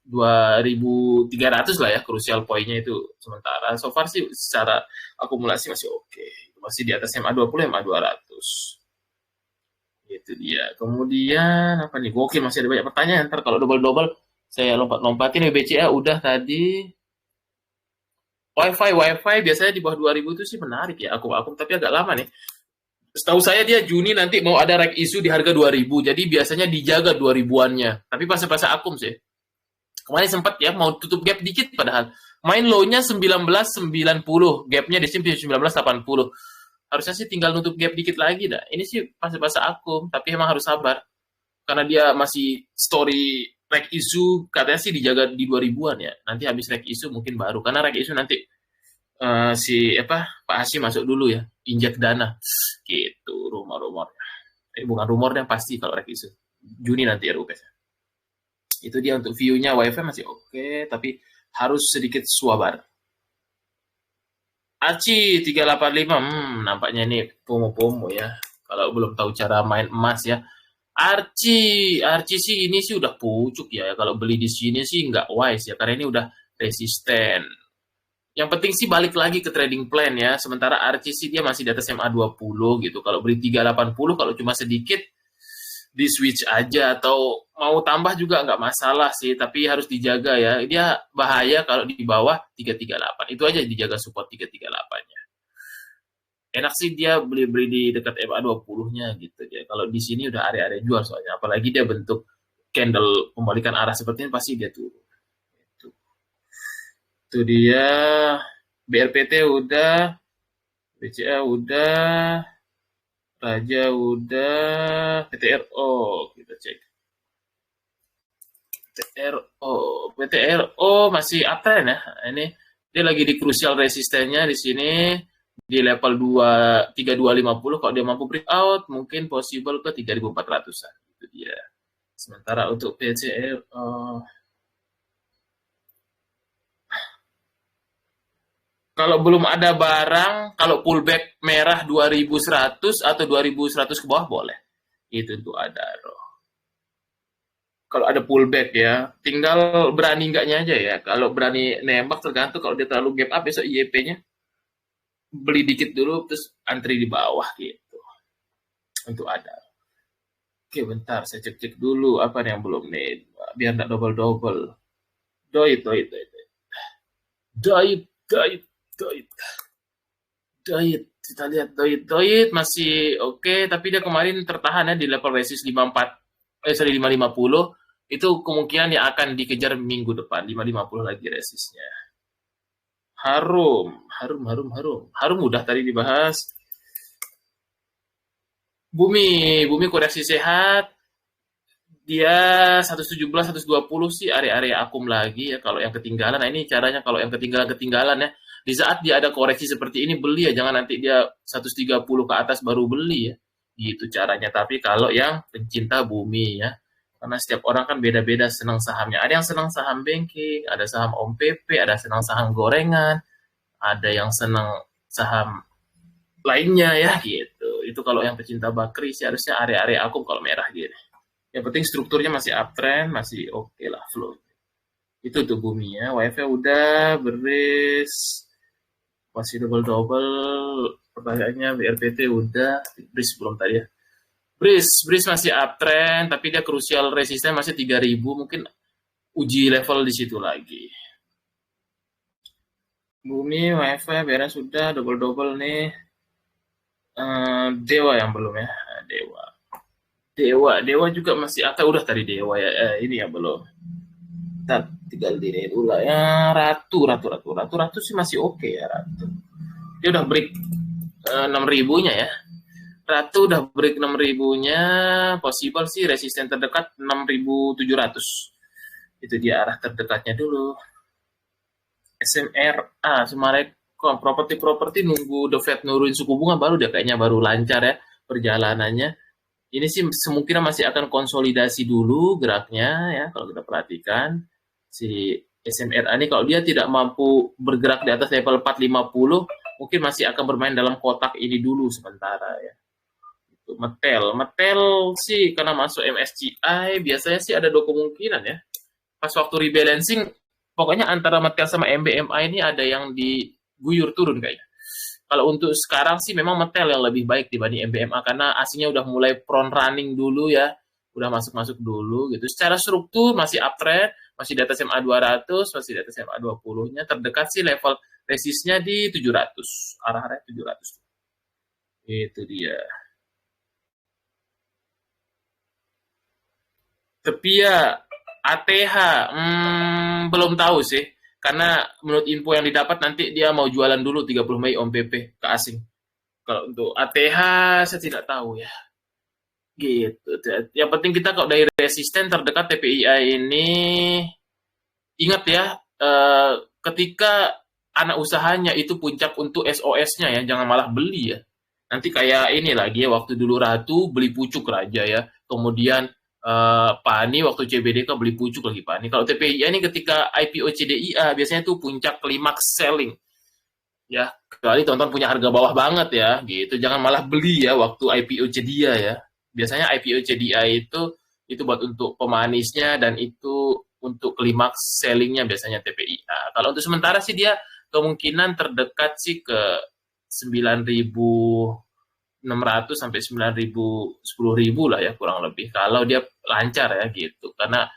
2300 lah ya, krusial poinnya itu sementara. So far sih secara akumulasi masih oke. Masih di atas MA20, MA200. Itu dia. Kemudian apa nih? Gokil, masih ada banyak pertanyaan. Ntar kalau double saya lompat-lompatin. BCA udah tadi. Wifi biasanya di bawah 2000 itu sih menarik ya. Akum tapi agak lama nih. Setahu saya dia Juni nanti mau ada reg issue di harga 2000. Jadi biasanya dijaga 2000-annya. Tapi pas akum sih. Kemarin sempat ya mau tutup gap dikit padahal. Main low-nya 1990. Gap-nya di sini 1980. Harusnya sih tinggal nutup gap dikit lagi dah. Ini sih pas akum, tapi emang harus sabar. Karena dia masih story reg issue, katanya sih dijaga di 2000-an ya. Nanti habis reg issue mungkin baru. Karena reg issue nanti Pak Hasyim masuk dulu ya. Injek dana. Gitu rumor-rumornya. Bukan rumornya pasti kalau reg issue. Juni nanti RUPS. Itu dia untuk view-nya. Wifi masih oke, tapi harus sedikit sabar. Aci 385, nampaknya ini pomo-pomo ya. Kalau belum tahu cara main emas ya. Arci sih ini sih udah pucuk ya. Kalau beli di sini sih nggak wise ya, karena ini udah resisten. Yang penting sih balik lagi ke trading plan ya. Sementara Arci sih dia masih di atas MA20 gitu. Kalau beli 380, kalau cuma sedikit di switch aja, atau mau tambah juga nggak masalah sih, tapi harus dijaga ya. Dia bahaya kalau di bawah 338. Itu aja dijaga support 338-nya. Enak sih dia beli di dekat MA20-nya gitu ya. Kalau di sini udah area-area jual soalnya. Apalagi dia bentuk candle pembalikan arah seperti ini, pasti dia turun. Itu dia. BRPT udah, BCA udah, Raja udah, PTRO kita cek. PTRO masih uptrend ya. Ini dia lagi di crucial resistennya di sini di level 3250. Kalau dia mampu breakout mungkin possible ke 3400-an. Itu dia. Sementara untuk PCRO kalau belum ada barang, kalau pullback merah 2100 atau 2100 ke bawah boleh. Itu tuh ada. Kalau ada pullback ya, tinggal berani enggaknya aja ya. Kalau berani nembak tergantung kalau dia terlalu gap up besok IEP-nya beli dikit dulu terus antri di bawah gitu. Untuk ada. Oke, bentar saya cek-cek dulu apa yang belum nih biar enggak double-double. Doit, doit, doit. Doit, doit, doit. Doit. Kita lihat doit masih oke, tapi dia kemarin tertahan ya di level resist 550 itu kemungkinan yang akan dikejar minggu depan 550 lagi resistnya. Harum udah tadi dibahas. Bumi koreksi sehat. Dia 117 120 sih area-area akum lagi ya kalau yang ketinggalan. Nah, ini caranya kalau yang ketinggalan ya. Di saat dia ada koreksi seperti ini beli ya, jangan nanti dia 130 ke atas baru beli ya. Gitu caranya. Tapi kalau yang pencinta bumi ya, karena setiap orang kan beda-beda senang sahamnya. Ada yang senang saham banking, ada saham Om PP, ada senang saham gorengan, ada yang senang saham lainnya ya gitu. Itu kalau yang pecinta bakri sih harusnya area-area akum kalau merah gitu. Yang penting strukturnya masih uptrend, masih oke lah flow. Itu tuh bumi ya. WiFi udah beres, masih double-double. Pertanyaannya BRPT udah, BRIS belum tadi ya. BRIS masih uptrend, tapi dia crucial resisten masih 3000, mungkin uji level di situ lagi. Bumi, WiFi beres sudah, double-double nih. Dewa yang belum ya, Dewa juga masih atau udah tadi Dewa ya, ini yang belum. Ntar tinggal dilihat dulu ya. Ratu sih masih oke ya Ratu. Dia udah break 6.000-nya ya. Ratu udah break 6.000-nya, possible sih resisten terdekat 6.700. Itu dia arah terdekatnya dulu. SMRA, Sumarekon, properti nunggu The Fed nurunin suku bunga baru dia kayaknya baru lancar ya perjalanannya. Ini sih semungkin masih akan konsolidasi dulu geraknya ya kalau kita perhatikan si SMRA ini kalau dia tidak mampu bergerak di atas level 450 mungkin masih akan bermain dalam kotak ini dulu sementara ya. Itu Metel sih karena masuk MSCI biasanya sih ada dua kemungkinan ya. Pas waktu rebalancing pokoknya antara Metel sama MBMI ini ada yang diguyur turun kayaknya. Kalau untuk sekarang sih memang Metel yang lebih baik dibanding MBMA karena aslinya udah mulai front running dulu ya. Udah masuk-masuk dulu gitu. Secara struktur masih uptrend, masih di atas MA 200, masih di atas MA 20-nya. Terdekat sih level resistnya di 700. Arah-arah 700. Itu dia. Tapi ya ATH belum tahu sih. Karena menurut info yang didapat nanti dia mau jualan dulu 30 Mei Om PP ke asing. Kalau untuk ATH saya tidak tahu ya. Gitu. Yang penting kita kalau dari resisten terdekat TPIA ini ingat ya, ketika anak usahanya itu puncak untuk SOS-nya ya, jangan malah beli ya. Nanti kayak ini lagi ya, waktu dulu Ratu beli pucuk Raja ya, kemudian Pani waktu CBDK beli pucuk lagi Pani. Kalau TPIA ini ketika IPO CDIA biasanya tuh puncak klimaks selling. Ya, kecuali teman-teman punya harga bawah banget ya, gitu. Jangan malah beli ya waktu IPO CDIA ya. Biasanya IPO CDIA itu buat untuk pemanisnya dan itu untuk klimaks sellingnya biasanya TPIA. Kalau untuk sementara sih dia kemungkinan terdekat sih ke 9.600 sampai 9.000 10.000 lah ya kurang lebih kalau dia lancar ya gitu karena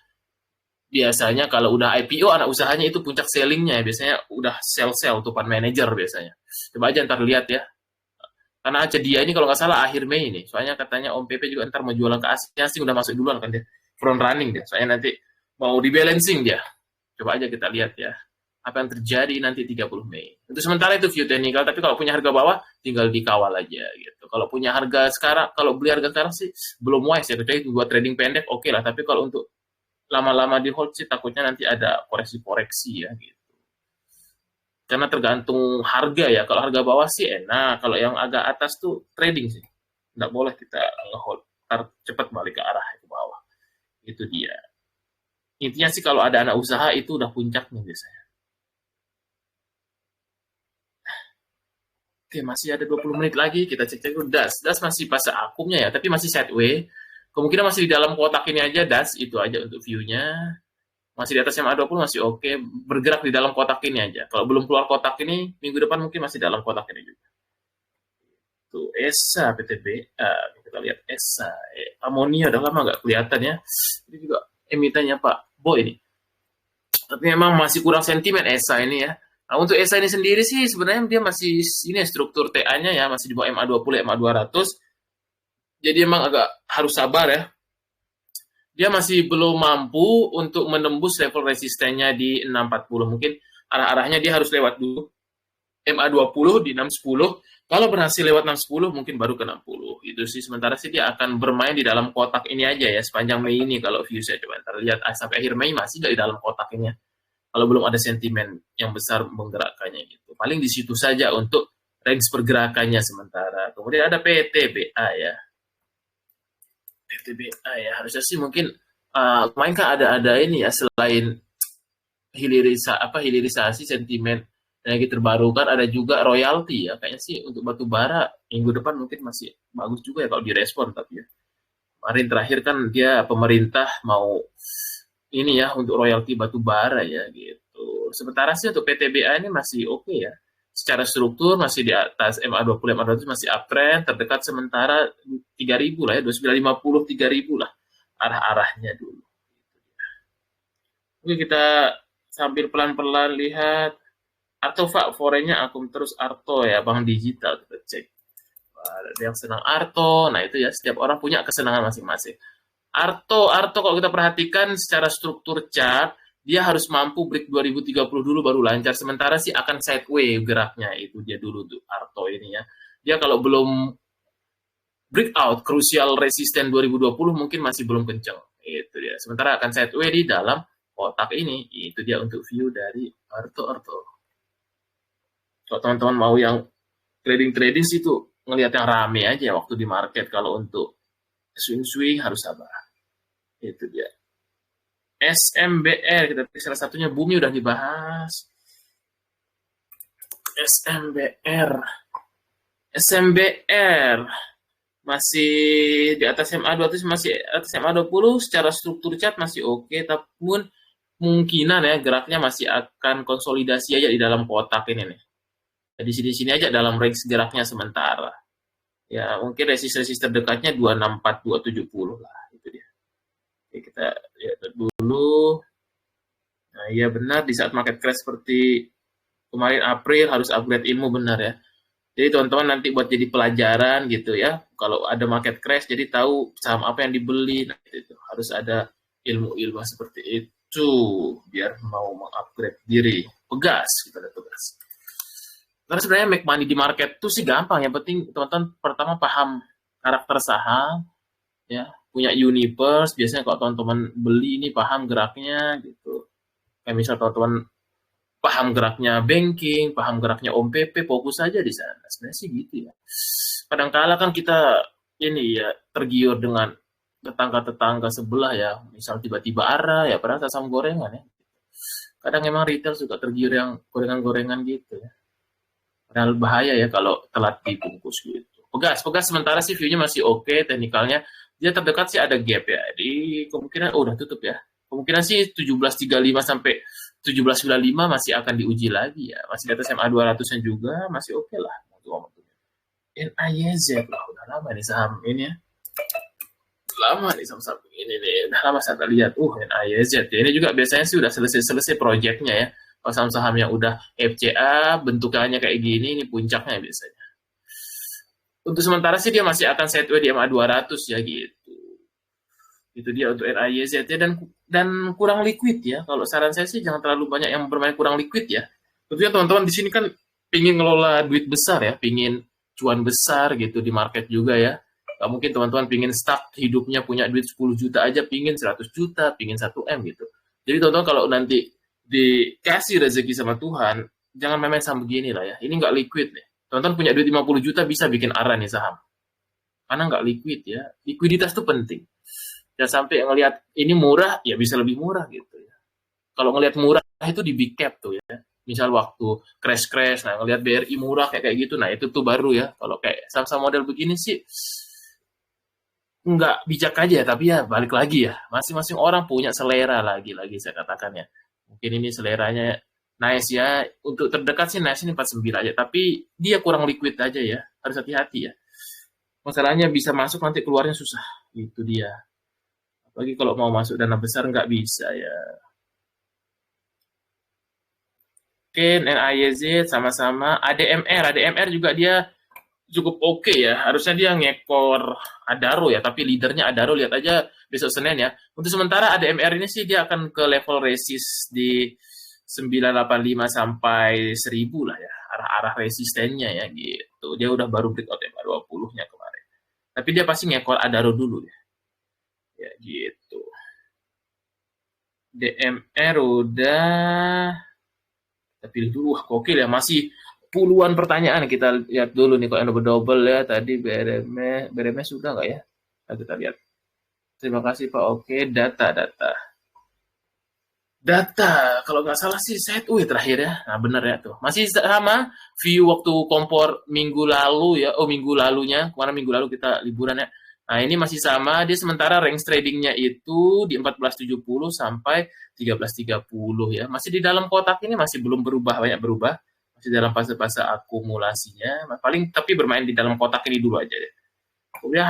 biasanya kalau udah IPO anak usahanya itu puncak sellingnya ya. Biasanya udah sell tuh fund manager biasanya coba aja ntar lihat ya karena dia ini kalau nggak salah akhir Mei nih soalnya katanya Om PP juga ntar mau jualan ke asing udah masuk duluan kan dia front running dia soalnya nanti mau di balancing dia coba aja kita lihat ya apa yang terjadi nanti 30 Mei. Untuk sementara itu view technical, tapi kalau punya harga bawah tinggal dikawal aja gitu. Kalau punya harga sekarang, kalau beli harga sekarang sih belum wise ya, kecuali buat trading pendek oke lah, tapi kalau untuk lama-lama di hold sih takutnya nanti ada koreksi-koreksi ya gitu. Karena tergantung harga ya. Kalau harga bawah sih enak. Kalau yang agak atas tuh trading sih. Nggak boleh kita nge-hold. Ntar cepat balik ke arah ke bawah. Itu dia. Intinya sih kalau ada anak usaha itu udah puncaknya biasanya. Oke, masih ada 20 menit lagi. Kita cek-cek dulu DAS. DAS masih fase akumnya ya, tapi masih sideways. Kemungkinan masih di dalam kotak ini aja DAS. Itu aja untuk view-nya. Masih di atas MA20 masih oke. Bergerak di dalam kotak ini aja. Kalau belum keluar kotak ini, minggu depan mungkin masih dalam kotak ini juga. Tuh, ESA, PTBA. Kita lihat ESA. Amonia udah lama nggak kelihatan ya. Ini juga emitennya Pak Boy ini. Tapi memang masih kurang sentimen ESA ini ya. Nah, untuk ESA ini sendiri sih sebenarnya dia masih ini struktur TA-nya ya masih di bawah MA20, MA200. Jadi emang agak harus sabar ya. Dia masih belum mampu untuk menembus level resistennya di 640. Mungkin arah-arahnya dia harus lewat dulu MA20 di 610. Kalau berhasil lewat 610 mungkin baru ke 60. Itu sih sementara sih dia akan bermain di dalam kotak ini aja ya sepanjang Mei ini kalau view saya coba ntar lihat sampai akhir Mei masih nggak di dalam kotak ini. Kalau belum ada sentimen yang besar menggerakkannya gitu. Paling di situ saja untuk range pergerakannya sementara. Kemudian ada PTBA ya. PTBA ya harusnya sih mungkin main kan ada ini ya selain hilirisasi sentimen energi terbarukan ada juga royalti ya kayaknya sih untuk batu bara minggu depan mungkin masih bagus juga ya kalau direspon tapi ya. Kemarin terakhir kan dia pemerintah mau ini ya untuk royalti batu bara ya gitu. Sementara sih untuk PTBA ini masih oke ya. Secara struktur masih di atas MA20, MA200 masih uptrend, terdekat sementara 3.000 lah ya, 2950, 3.000 lah arah-arahnya dulu. Oke, kita sambil pelan-pelan lihat Arto Pak, forenya akum terus Arto ya, Bank Digital kita cek. Ada yang senang Arto, nah itu ya setiap orang punya kesenangan masing-masing. Arto kalau kita perhatikan secara struktur chart, dia harus mampu break 2030 dulu baru lancar. Sementara sih akan sideways geraknya, itu dia dulu tuh Arto ini ya. Dia kalau belum breakout crucial resisten 2020 mungkin masih belum kenceng. Itu dia. Sementara akan sideways di dalam kotak ini. Itu dia untuk view dari Arto. Kalau teman-teman mau yang trading sih tuh ngelihat yang rame aja waktu di market. Kalau untuk swing harus sabar. Itu dia. SMBR kita pilih salah satunya Bumi udah dibahas. SMBR masih di atas MA200 masih atas MA20 secara struktur chart masih oke tapi kemungkinan ya geraknya masih akan konsolidasi aja di dalam kotak ini nih. Jadi sini aja dalam range geraknya sementara. Ya mungkin resistance terdekatnya 264 270 lah itu dia. Oke, kita lihat dulu. Nah, iya benar di saat market crash seperti kemarin April harus upgrade ilmu benar ya. Jadi teman-teman nanti buat jadi pelajaran gitu ya. Kalau ada market crash jadi tahu saham apa yang dibeli. Nah, itu harus ada ilmu-ilmu seperti itu biar mau mengupgrade diri. Pegas, kita lihat pegas. Karena sebenarnya make money di market itu sih gampang. Yang penting teman-teman pertama paham karakter saham ya. Punya universe, biasanya kalau teman-teman beli ini paham geraknya gitu. Kayak misal teman-teman paham geraknya banking, paham geraknya Om PP, fokus saja di sana. Sebenarnya sih gitu ya. Kadang-kala kan kita ini ya tergiur dengan tetangga-tetangga sebelah ya. Misal tiba-tiba arah ya, padahal saham gorengan ya. Kadang emang retail suka tergiur yang gorengan-gorengan gitu ya. Padahal bahaya ya kalau telat dibungkus gitu. Pegas sementara sih view-nya masih oke, teknikalnya. Dia terdekat sih ada gap ya. Di kemungkinan udah tutup ya. Kemungkinan sih 1735 sampai 1795 masih akan diuji lagi ya. Masih di atas MA200-nya juga masih oke lah. NIYZ lah udah lama nih saham ini ya. Lama nih saham ini nih. Udah lama saya lihat. NIYZ. Ya, ini juga biasanya sih udah selesai proyeknya ya. Kalau saham-saham yang udah FCA bentukannya kayak gini ini puncaknya biasanya. Untuk sementara sih dia masih akan sideways di MA200 ya gitu. Itu dia untuk NIYZ dan kurang liquid ya. Kalau saran saya sih jangan terlalu banyak yang bermain kurang liquid ya. Tentunya teman-teman di sini kan pingin ngelola duit besar ya, pingin cuan besar gitu di market juga ya. Nggak mungkin teman-teman pingin stuck hidupnya punya duit 10 juta aja, pingin 100 juta, pingin 1 M gitu. Jadi teman-teman kalau nanti dikasih rezeki sama Tuhan, jangan main-main saham begini lah ya. Ini nggak liquid nih. Teman-teman punya duit 50 juta bisa bikin ARA nih saham. Karena nggak liquid ya. Likuiditas itu penting. Jangan sampai ngelihat ini murah, ya bisa lebih murah gitu ya. Kalau ngelihat murah itu di big cap tuh ya. Misal waktu crash, nah ngelihat BRI murah kayak gitu, nah itu tuh baru ya. Kalau kayak saham-saham model begini sih nggak bijak aja, tapi ya balik lagi ya. Masing-masing orang punya selera lagi saya katakan ya. Mungkin ini seleranya nice ya. Untuk terdekat sih nice ini 49 aja, tapi dia kurang liquid aja ya. Harus hati-hati ya. Masalahnya bisa masuk nanti keluarnya susah. Itu dia. Apalagi kalau mau masuk dana besar nggak bisa ya. Oke, NIZ sama-sama. ADMR juga dia cukup oke ya. Harusnya dia ngekor Adaro ya, tapi leadernya Adaro, lihat aja besok Senin ya. Untuk sementara ADMR ini sih dia akan ke level resist di 985 sampai 1000 lah ya. Arah-arah resistennya ya gitu. Dia udah baru breakout ya 20-nya kemarin. Tapi dia pasti ngekor Adaro dulu ya. Ya gitu. DMR udah kita pilih dulu. Wah, gokil ya, masih puluhan pertanyaan. Kita lihat dulu nih kok yang double ya. Tadi BRMS sudah nggak ya? Nah, kita lihat. Terima kasih Pak. Oke, data. Kalau nggak salah sih Sideway terakhir ya. Nah benar ya tuh. Masih sama view waktu kompor minggu lalu ya. Oh minggu lalunya. Kemarin minggu lalu kita liburan ya. Nah ini masih sama. Dia sementara range tradingnya itu di 1470 sampai 1330 ya. Masih di dalam kotak ini, masih belum banyak berubah. Masih dalam fase-fase akumulasinya. Paling tapi bermain di dalam kotak ini dulu aja deh. Kemudian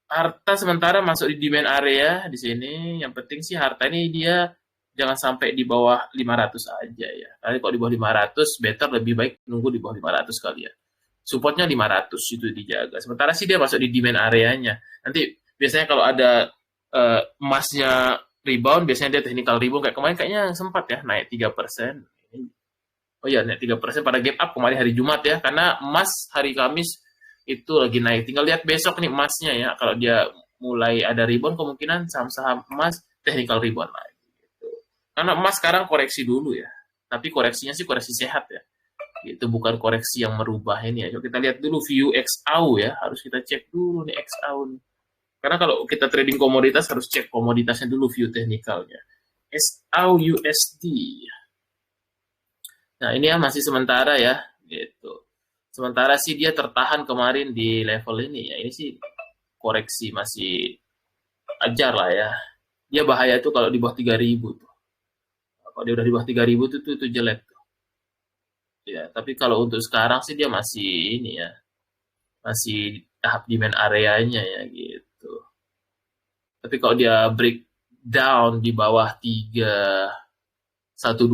harta sementara masuk di demand area di sini. Yang penting sih harta ini dia jangan sampai di bawah 500 aja ya. Kali kalau di bawah 500 better, lebih baik nunggu di bawah 500 kali ya. Supportnya 500 itu dijaga. Sementara sih dia masuk di demand areanya. Nanti biasanya kalau ada emasnya rebound, biasanya dia technical rebound kayak kemarin kayaknya sempat ya naik 3%. Oh iya, naik 3% pada gap up kemarin hari Jumat ya, karena emas hari Kamis itu lagi naik. Tinggal lihat besok nih emasnya ya. Kalau dia mulai ada rebound, kemungkinan saham-saham emas technical rebound lagi. Gitu. Karena emas sekarang koreksi dulu ya. Tapi koreksinya sih koreksi sehat ya. Itu bukan koreksi yang merubah ini ya. Coba kita lihat dulu view XAU ya. Harus kita cek dulu nih XAU nih. Karena kalau kita trading komoditas harus cek komoditasnya dulu view teknikalnya. XAU USD. Nah, ini ya masih sementara ya, gitu. Sementara sih dia tertahan kemarin di level ini ya. Ini sih koreksi masih ajar lah ya. Dia bahaya tuh kalau di bawah 3000 tuh. Kalau dia udah di bawah 3000 tuh jelek tuh. Ya, tapi kalau untuk sekarang sih dia masih ini ya. Masih tahap demand areanya ya gitu. Tapi kalau dia breakdown di bawah 120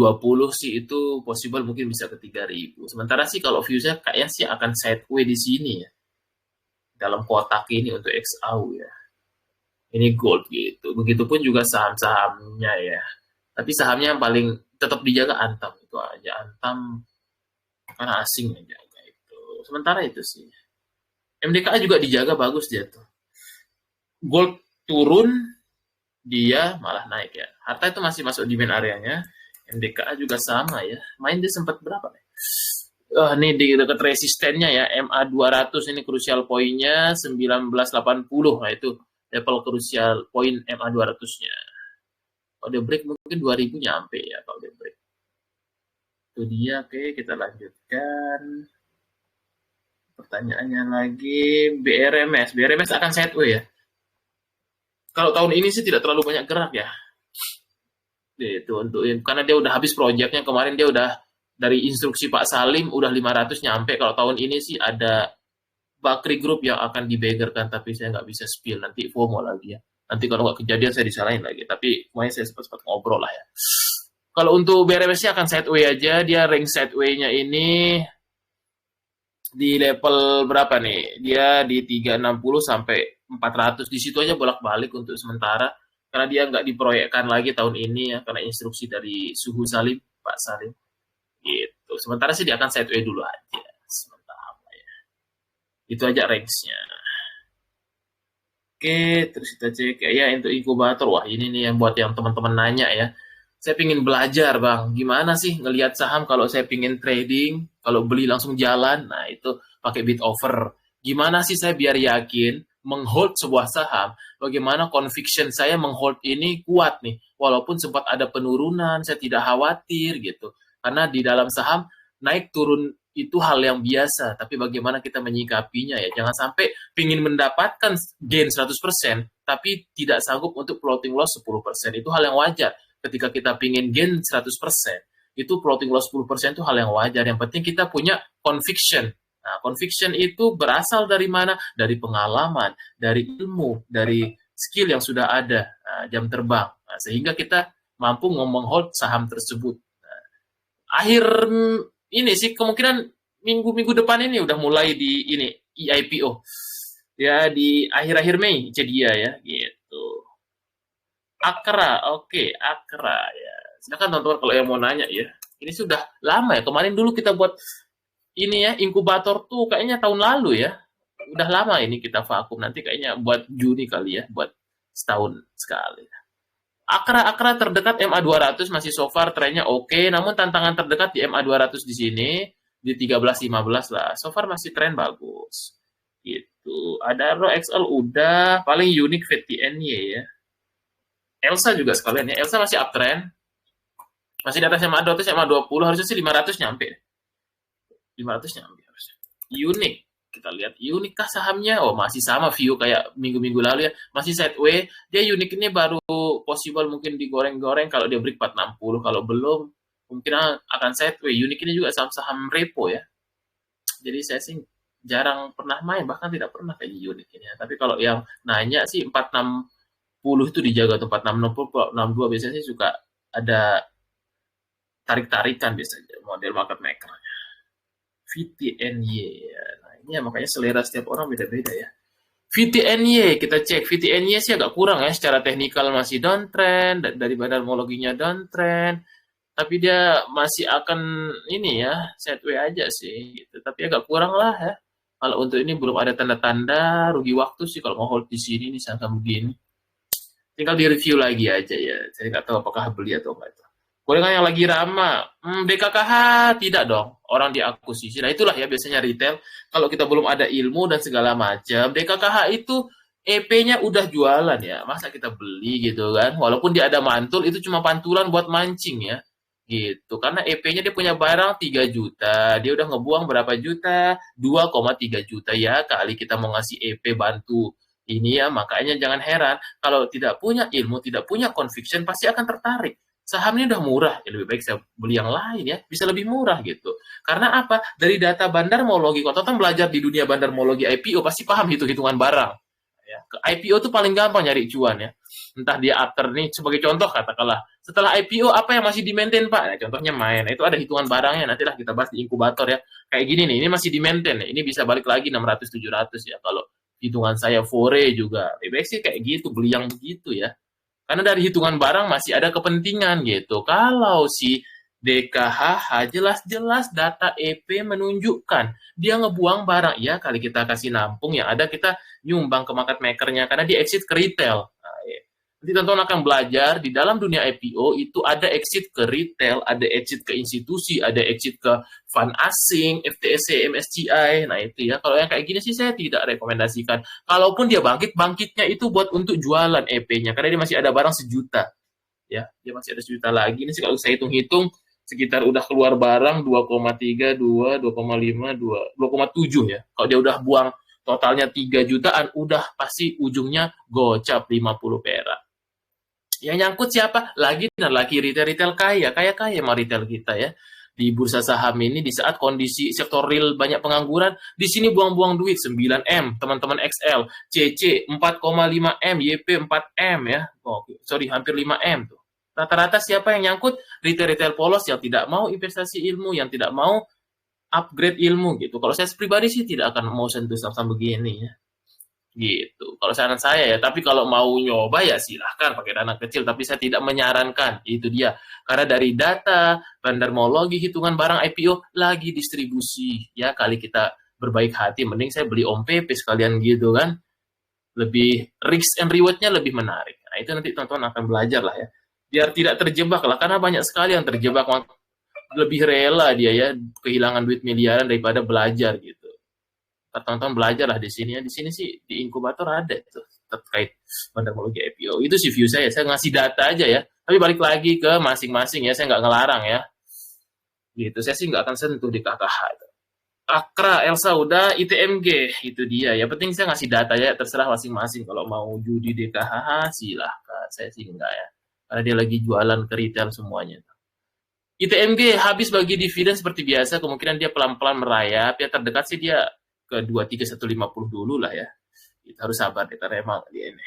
sih itu possible mungkin bisa ke 3000. Sementara sih kalau view-nya kayaknya sih akan sideway di sini ya. Dalam kotak ini untuk XAU ya. Ini gold gitu. Begitupun juga saham-sahamnya ya. Tapi sahamnya yang paling tetap dijaga Antam itu aja. Antam karena asing yang jaga itu. Sementara itu sih. MDKA juga dijaga bagus dia tuh. Gold turun, dia malah naik ya. Harta itu masih masuk demand areanya. MDKA juga sama ya. Main dia sempat berapa nih? Ini di dekat resistennya ya. MA 200 ini krusial poinnya 1980. Nah itu level krusial poin MA 200-nya. Kalau dia break mungkin 2000 nyampe ya kalau dia break. Itu dia. Oke, kita lanjutkan. Pertanyaannya lagi BRMS. BRMS akan sideway ya. Kalau tahun ini sih tidak terlalu banyak gerak ya. Itu untuk karena dia udah habis proyeknya kemarin, dia udah dari instruksi Pak Salim udah 500 nyampe. Kalau tahun ini sih ada Bakri Group yang akan dibegerkan, tapi saya nggak bisa spill, nanti FOMO lagi ya. Nanti kalau nggak kejadian saya disalahin lagi, tapi semuanya saya sempat ngobrol lah ya. Kalau untuk BRMS akan sideway aja, dia range sideway-nya ini di level berapa nih? Dia di 360 sampai 400, di situ aja bolak-balik untuk sementara. Karena dia nggak diproyekkan lagi tahun ini ya, karena instruksi dari Suhu Salim, Pak Salim. Gitu. Sementara sih dia akan sideway dulu aja. Sementara ya. Itu aja range-nya. Oke, terus kita cek ya untuk inkubator. Wah, ini nih yang buat yang teman-teman nanya ya. Saya pingin belajar, Bang. Gimana sih ngelihat saham kalau saya pingin trading, kalau beli langsung jalan? Nah, itu pakai bid offer. Gimana sih saya biar yakin menghold sebuah saham? Bagaimana conviction saya menghold ini kuat nih? Walaupun sempat ada penurunan, saya tidak khawatir gitu. Karena di dalam saham naik turun itu hal yang biasa, tapi bagaimana kita menyikapinya ya. Jangan sampai pingin mendapatkan gain 100%, tapi tidak sanggup untuk floating loss 10%. Itu hal yang wajar. Ketika kita pingin gain 100%, itu floating loss 10% itu hal yang wajar. Yang penting kita punya conviction. Nah, conviction itu berasal dari mana? Dari pengalaman, dari ilmu, dari skill yang sudah ada, jam terbang. Nah, sehingga kita mampu ngomong hold saham tersebut. Nah, akhir ini sih kemungkinan minggu-minggu depan ini udah mulai di ini IPO ya di akhir-akhir Mei jadi ya gitu. Akra, oke, Akra ya. Silakan teman-teman kalau yang mau nanya ya. Ini sudah lama ya. Kemarin dulu kita buat ini ya inkubator tuh kayaknya tahun lalu ya. Udah lama ini kita vakum, nanti kayaknya buat Juni kali ya, buat setahun sekali. Akra terdekat MA200 masih so far trennya oke, namun tantangan terdekat di MA200 di sini di 13-15 lah. So far masih tren bagus. Gitu. Ada XL udah, paling unik VTNY ya. Elsa juga sekalian ya. Elsa masih uptrend. Masih di atas MA200, MA20 harusnya sih 500 nyampe. 500 nyampe harusnya. Unik. Kita lihat unik kah sahamnya? Oh, masih sama view kayak minggu-minggu lalu ya. Masih sideways. Dia unik ini baru possible mungkin digoreng-goreng kalau dia break 460. Kalau belum, mungkin akan sideways. Unik ini juga saham-saham repo ya. Jadi saya sih jarang pernah main, bahkan tidak pernah kayak unik ini ya. Tapi kalau yang nanya sih 460 itu dijaga atau 4660, 62 biasanya sih suka ada tarik-tarikan biasanya model market maker. VTNY ya. Nah, ini ya, makanya selera setiap orang beda-beda ya. VTNY kita cek. VTNY sih agak kurang ya, secara teknikal masih downtrend, dari bandarmologinya downtrend, tapi dia masih akan ini ya, sideways aja sih gitu. Tapi agak kurang lah ya. Kalau untuk ini belum ada tanda-tanda, rugi waktu sih kalau mau hold di sini nih saham begini. Tinggal di review lagi aja ya. Saya nggak tahu apakah beli atau enggak itu. Gorengan yang lagi ramah, BKKH tidak dong, orang diakuisisi. Nah itulah ya biasanya retail, kalau kita belum ada ilmu dan segala macam, BKKH itu EP-nya udah jualan ya, masa kita beli gitu kan, walaupun dia ada mantul, itu cuma pantulan buat mancing ya, gitu. Karena EP-nya dia punya barang 3 juta, dia udah ngebuang berapa juta? 2,3 juta ya, kali kita mau ngasih EP bantu ini ya, makanya jangan heran, kalau tidak punya ilmu, tidak punya conviction, pasti akan tertarik. Saham ini udah murah, ya lebih baik saya beli yang lain ya, bisa lebih murah gitu. Karena apa? Dari data bandarmologi, kalau teman belajar di dunia bandarmologi IPO, pasti paham hitung-hitungan barang. Ya. Ke IPO tuh paling gampang nyari cuan ya. Entah dia after nih, sebagai contoh katakanlah, setelah IPO apa yang masih di-maintain Pak? Nah, contohnya main, nah, itu ada hitungan barangnya, nantilah kita bahas di inkubator ya. Kayak gini nih, ini masih di-maintain ya, ini bisa balik lagi 600-700 ya, kalau hitungan saya fore juga. Lebih baik sih kayak gitu, beli yang begitu ya. Karena dari hitungan barang masih ada kepentingan gitu. Kalau si DKHH jelas-jelas data EP menunjukkan dia ngebuang barang. Ya kali kita kasih nampung, yang ada kita nyumbang ke market makernya karena dia exit ke retail. Nah, ya. Nanti teman-teman akan belajar di dalam dunia IPO itu ada exit ke retail, ada exit ke institusi, ada exit ke fund asing, FTSE, MSCI. Nah itu ya, kalau yang kayak gini sih saya tidak rekomendasikan. Kalaupun dia bangkitnya itu buat untuk jualan EP-nya, karena dia masih ada barang 1 juta. Ya, dia masih ada 1 juta lagi. Ini sih kalau saya hitung-hitung, sekitar udah keluar barang 2,3, 2, 2,5, 2,7 ya. Kalau dia udah buang totalnya 3 jutaan, udah pasti ujungnya gocap 50 perak. Yang nyangkut siapa? Lagi dan lagi retail-retail kaya mau retail kita ya. Di bursa saham ini di saat kondisi sektor real banyak pengangguran, di sini buang-buang duit 9M, teman-teman XL, CC 4,5M, YP 4M ya. Oh, sorry, hampir 5M tuh. Rata-rata siapa yang nyangkut? Retail-retail polos yang tidak mau investasi ilmu, yang tidak mau upgrade ilmu gitu. Kalau saya pribadi sih tidak akan mau sentuh saham begini ya. Gitu. Kalau saran saya ya, tapi kalau mau nyoba ya silahkan pakai dana kecil, tapi saya tidak menyarankan. Itu dia. Karena dari data bandarmologi hitungan barang IPO lagi distribusi ya, kali kita berbaik hati, mending saya beli Om PP sekalian gitu kan. Lebih risk and reward-nya lebih menarik. Nah, itu nanti teman-teman akan belajar lah ya. Biar tidak terjebak lah, karena banyak sekali yang terjebak, lebih rela dia ya kehilangan duit miliaran daripada belajar gitu. Teman-teman belajar lah di sini ya. Di sini sih di inkubator ada itu terkait metodologi IPO. Itu sih view saya. Saya ngasih data aja ya. Tapi balik lagi ke masing-masing ya. Saya nggak ngelarang ya. Gitu. Saya sih nggak akan sentuh di KKH itu. Akra, Elsa udah, ITMG itu dia. Ya penting saya ngasih data ya, terserah masing-masing. Kalau mau judi DKHH silahkan. Saya sih enggak ya. Karena dia lagi jualan ke retail semuanya. ITMG habis bagi dividen seperti biasa, kemungkinan dia pelan-pelan merayap. Ya terdekat sih dia ke 23150 dulu lah ya. Kita harus sabar deh, karena emang dia ini.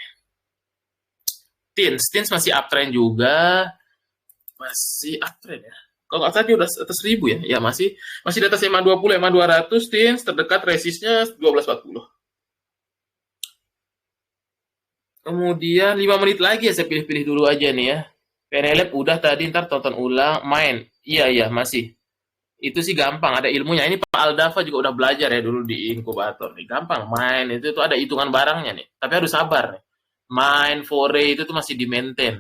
Tins masih uptrend juga. Masih uptrend ya. Kalau nggak salah dia udah atas 1000 ya. Ya masih di atas EMA 20, EMA 200, Tins terdekat resistnya 1240. Kemudian 5 menit lagi ya, saya pilih-pilih dulu aja nih ya. PNLab udah tadi, ntar tonton ulang, main. Iya, masih. Itu sih gampang, ada ilmunya. Ini Pak Aldafa juga udah belajar ya dulu di inkubator nih. Gampang main, itu tuh ada hitungan barangnya nih. Tapi harus sabar nih. Main fore itu tuh masih di maintain.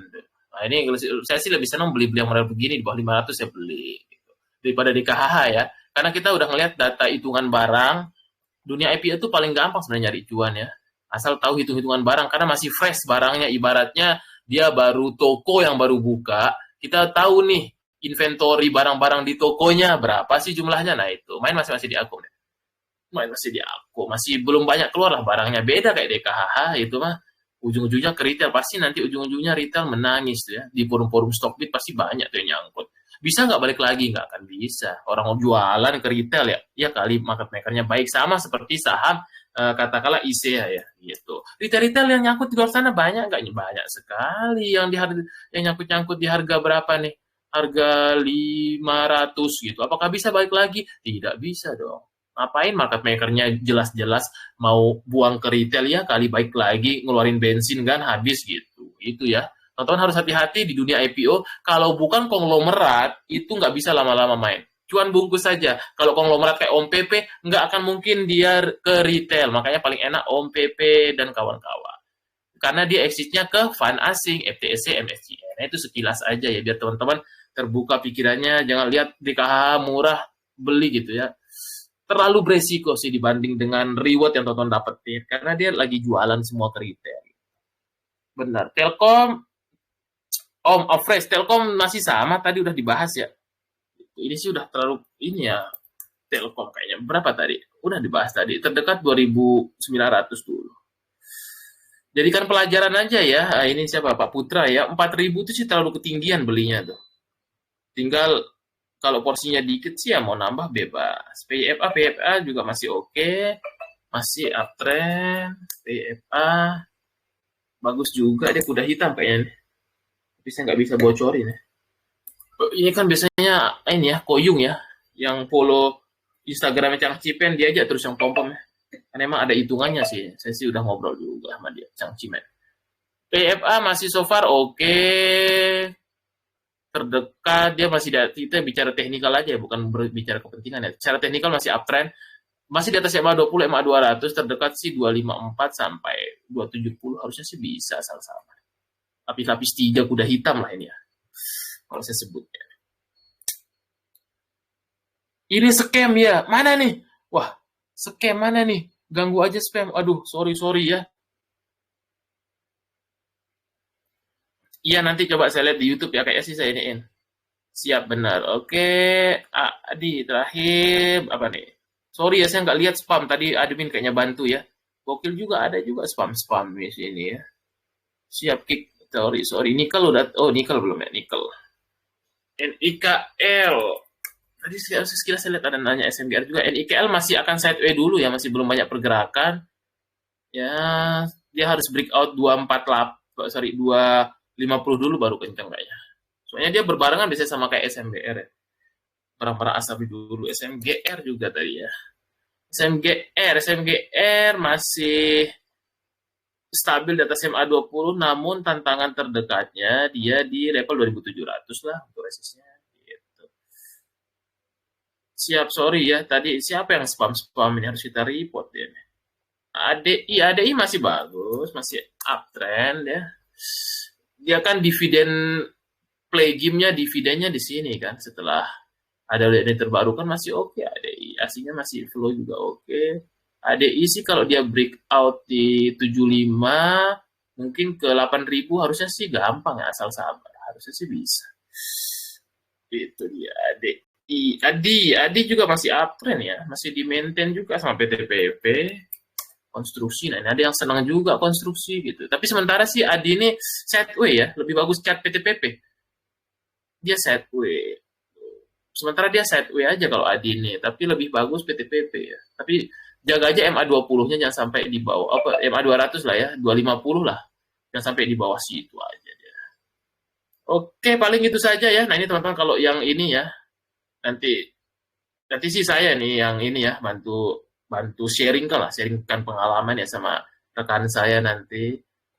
Nah ini saya sih lebih senang beli yang model begini, di bawah 500 saya beli. Gitu. Daripada di KHH ya. Karena kita udah ngelihat data hitungan barang, dunia IPO itu paling gampang sebenarnya nyari cuan ya. Asal tahu hitung-hitungan barang, karena masih fresh barangnya, ibaratnya dia baru toko yang baru buka, kita tahu nih inventory barang-barang di tokonya berapa sih jumlahnya. Nah itu main masih di aku, masih belum banyak keluar lah barangnya. Beda kayak DKHH itu mah ujung-ujungnya ke retail, pasti nanti ujung-ujungnya retail menangis tuh ya. Di forum-forum Stockbit pasti banyak tuh yang nyangkut. Bisa nggak balik lagi? Nggak akan bisa. Orang mau jualan ke retail ya kali market makernya baik, sama seperti saham katakanlah ISEA ya gitu. Retail yang nyangkut di luar sana banyak nggak? Banyak sekali yang nyangkut-nyangkut di harga berapa nih? Harga 500 gitu. Apakah bisa balik lagi? Tidak bisa dong. Ngapain market makernya jelas-jelas mau buang ke retail ya kali baik lagi ngeluarin bensin kan habis gitu. Itu ya. Teman-teman harus hati-hati di dunia IPO. Kalau bukan konglomerat itu nggak bisa lama-lama main. Cuan bungkus saja. Kalau konglomerat kayak Om PP nggak akan mungkin dia ke retail. Makanya paling enak Om PP dan kawan-kawan. Karena dia exitnya ke fund asing, FTSE, MSCI. Nah itu sekilas aja ya biar teman-teman terbuka pikirannya. Jangan lihat DKH murah beli gitu ya. Terlalu beresiko sih dibanding dengan reward yang tonton dapetin, karena dia lagi jualan semua ke retail. Benar. Telkom, Fresh, Telkom masih sama, tadi udah dibahas ya. Ini sih udah terlalu, ini ya, Telkom kayaknya. Berapa tadi? Udah dibahas tadi, terdekat 2.900 dulu. Jadikan pelajaran aja ya, ini siapa, Pak Putra ya, 4.000 itu sih terlalu ketinggian belinya tuh. Tinggal kalau porsinya dikit sih ya mau nambah bebas. PFA juga masih oke. Masih uptrend. PFA bagus juga, dia kuda hitam kayaknya. Tapi saya nggak bisa bocorin ya. Ini kan biasanya ini ya, Koyung ya. Yang follow Instagramnya Chang Cipen, dia aja terus yang pom-pom ya. Kan emang ada hitungannya sih. Saya sih udah ngobrol juga sama dia, Chang Cipen. PFA masih so far oke. Terdekat dia masih kita bicara teknikal aja bukan berbicara kepentingan ya. Secara teknikal masih uptrend, masih di atas EMA 20, EMA 200, terdekat sih 254 sampai 270 harusnya sih bisa sama-sama. Lapis 3 kuda hitam lah ini ya. Kalau saya sebutnya. Ini scam ya. Mana nih? Wah, scam mana nih? Ganggu aja spam. Aduh, sorry ya. Iya, nanti coba saya lihat di YouTube ya, kayaknya sih saya iniin. Siap, benar. Oke, Adi, terakhir, apa nih? Sorry ya, saya nggak lihat spam. Tadi admin kayaknya bantu ya. Gokil juga, ada juga spam-spam di sini ya. Siap, kick. Sorry. Nikel udah, nikel belum ya, nikel. NIKL. Tadi sekilas saya lihat ada nanya SMBR juga. NIKL masih akan sideways dulu ya, masih belum banyak pergerakan. Ya, dia harus breakout 250 dulu baru kencang kayaknya. Soalnya dia berbarengan biasanya sama kayak SMBR ya. Barang-barang asabi dulu. SMGR juga tadi ya. SMGR masih stabil di atas MA20, namun tantangan terdekatnya dia di level 2.700 lah untuk resistnya. Gitu. Siap, sorry ya. Tadi siapa yang spam-spam ini? Harus kita report ya. ADI masih bagus, masih uptrend ya. Dia kan dividen play game-nya, dividennya di sini kan. Setelah ada ini terbaru kan masih oke. ADI aslinya masih flow juga oke. ADI sih kalau dia breakout di 75 mungkin ke 8.000 harusnya sih gampang ya, asal sabar. Harusnya sih bisa. Itu dia Adi juga masih uptrend ya, masih di maintain juga sama PTPP konstruksi. Nah, ini ada yang senang juga konstruksi gitu. Tapi sementara sih Adi ini sideways ya, lebih bagus chart PTPP. Dia sideways. Sementara dia sideways aja kalau Adi ini, tapi lebih bagus PTPP ya. Tapi jaga aja MA20-nya jangan sampai di bawah apa MA200 lah ya, 250 lah. Jangan sampai di bawah situ aja dia. Oke, paling itu saja ya. Nah, ini teman-teman kalau yang ini ya, nanti nanti sih saya nih yang ini ya bantu bantu sharing lah, sharingkan pengalaman ya sama rekan saya nanti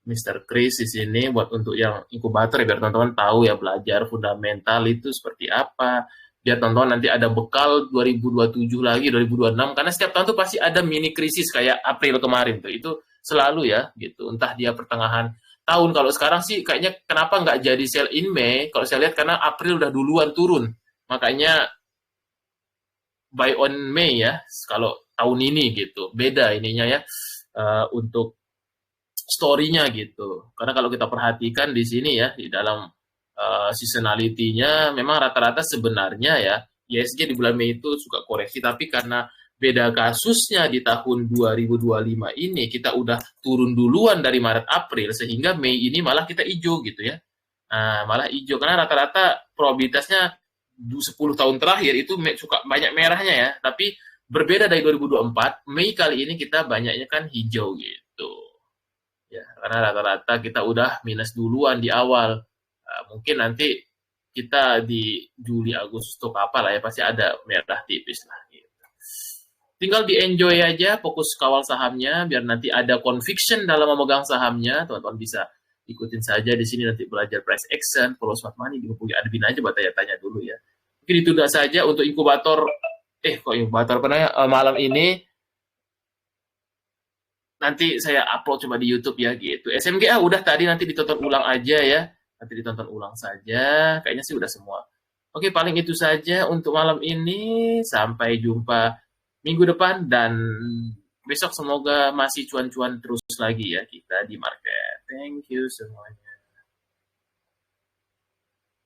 Mr. Chris di sini buat untuk yang inkubator ya biar teman-teman tahu ya belajar fundamental itu seperti apa. Biar teman-teman nanti ada bekal 2027 lagi 2026 karena setiap tahun tuh pasti ada mini krisis kayak April kemarin tuh. Itu selalu ya gitu. Entah dia pertengahan tahun, kalau sekarang sih kayaknya kenapa nggak jadi sell in Mei, kalau saya lihat karena April udah duluan turun. Makanya buy on May ya, kalau tahun ini gitu. Beda ininya ya untuk story-nya gitu. Karena kalau kita perhatikan di sini ya, di dalam seasonality-nya memang rata-rata sebenarnya ya, ISG di bulan Mei itu suka koreksi, tapi karena beda kasusnya di tahun 2025 ini, kita udah turun duluan dari Maret April, sehingga Mei ini malah kita hijau gitu ya. Nah, malah hijau, karena rata-rata probabilitasnya 10 tahun terakhir itu suka banyak merahnya ya, tapi berbeda dari 2024, Mei kali ini kita banyaknya kan hijau gitu. Ya, karena rata-rata kita udah minus duluan di awal. Mungkin nanti kita di Juli Agustus atau apa lah ya pasti ada merah tipis lah gitu. Tinggal di enjoy aja, fokus kawal sahamnya biar nanti ada conviction dalam memegang sahamnya. Teman-teman bisa ikutin saja di sini nanti belajar price action, follow smart money, dihubungi admin aja buat tanya-tanya dulu ya. Mungkin itu udah saja untuk inkubator. Kok inkubator pernah ya, malam ini nanti saya upload cuma di YouTube ya gitu. SMGA udah tadi, nanti ditonton ulang aja ya. Nanti ditonton ulang saja. Kayaknya sih udah semua. Oke, paling itu saja untuk malam ini. Sampai jumpa minggu depan dan besok semoga masih cuan-cuan terus lagi ya kita di market. Thank you semuanya.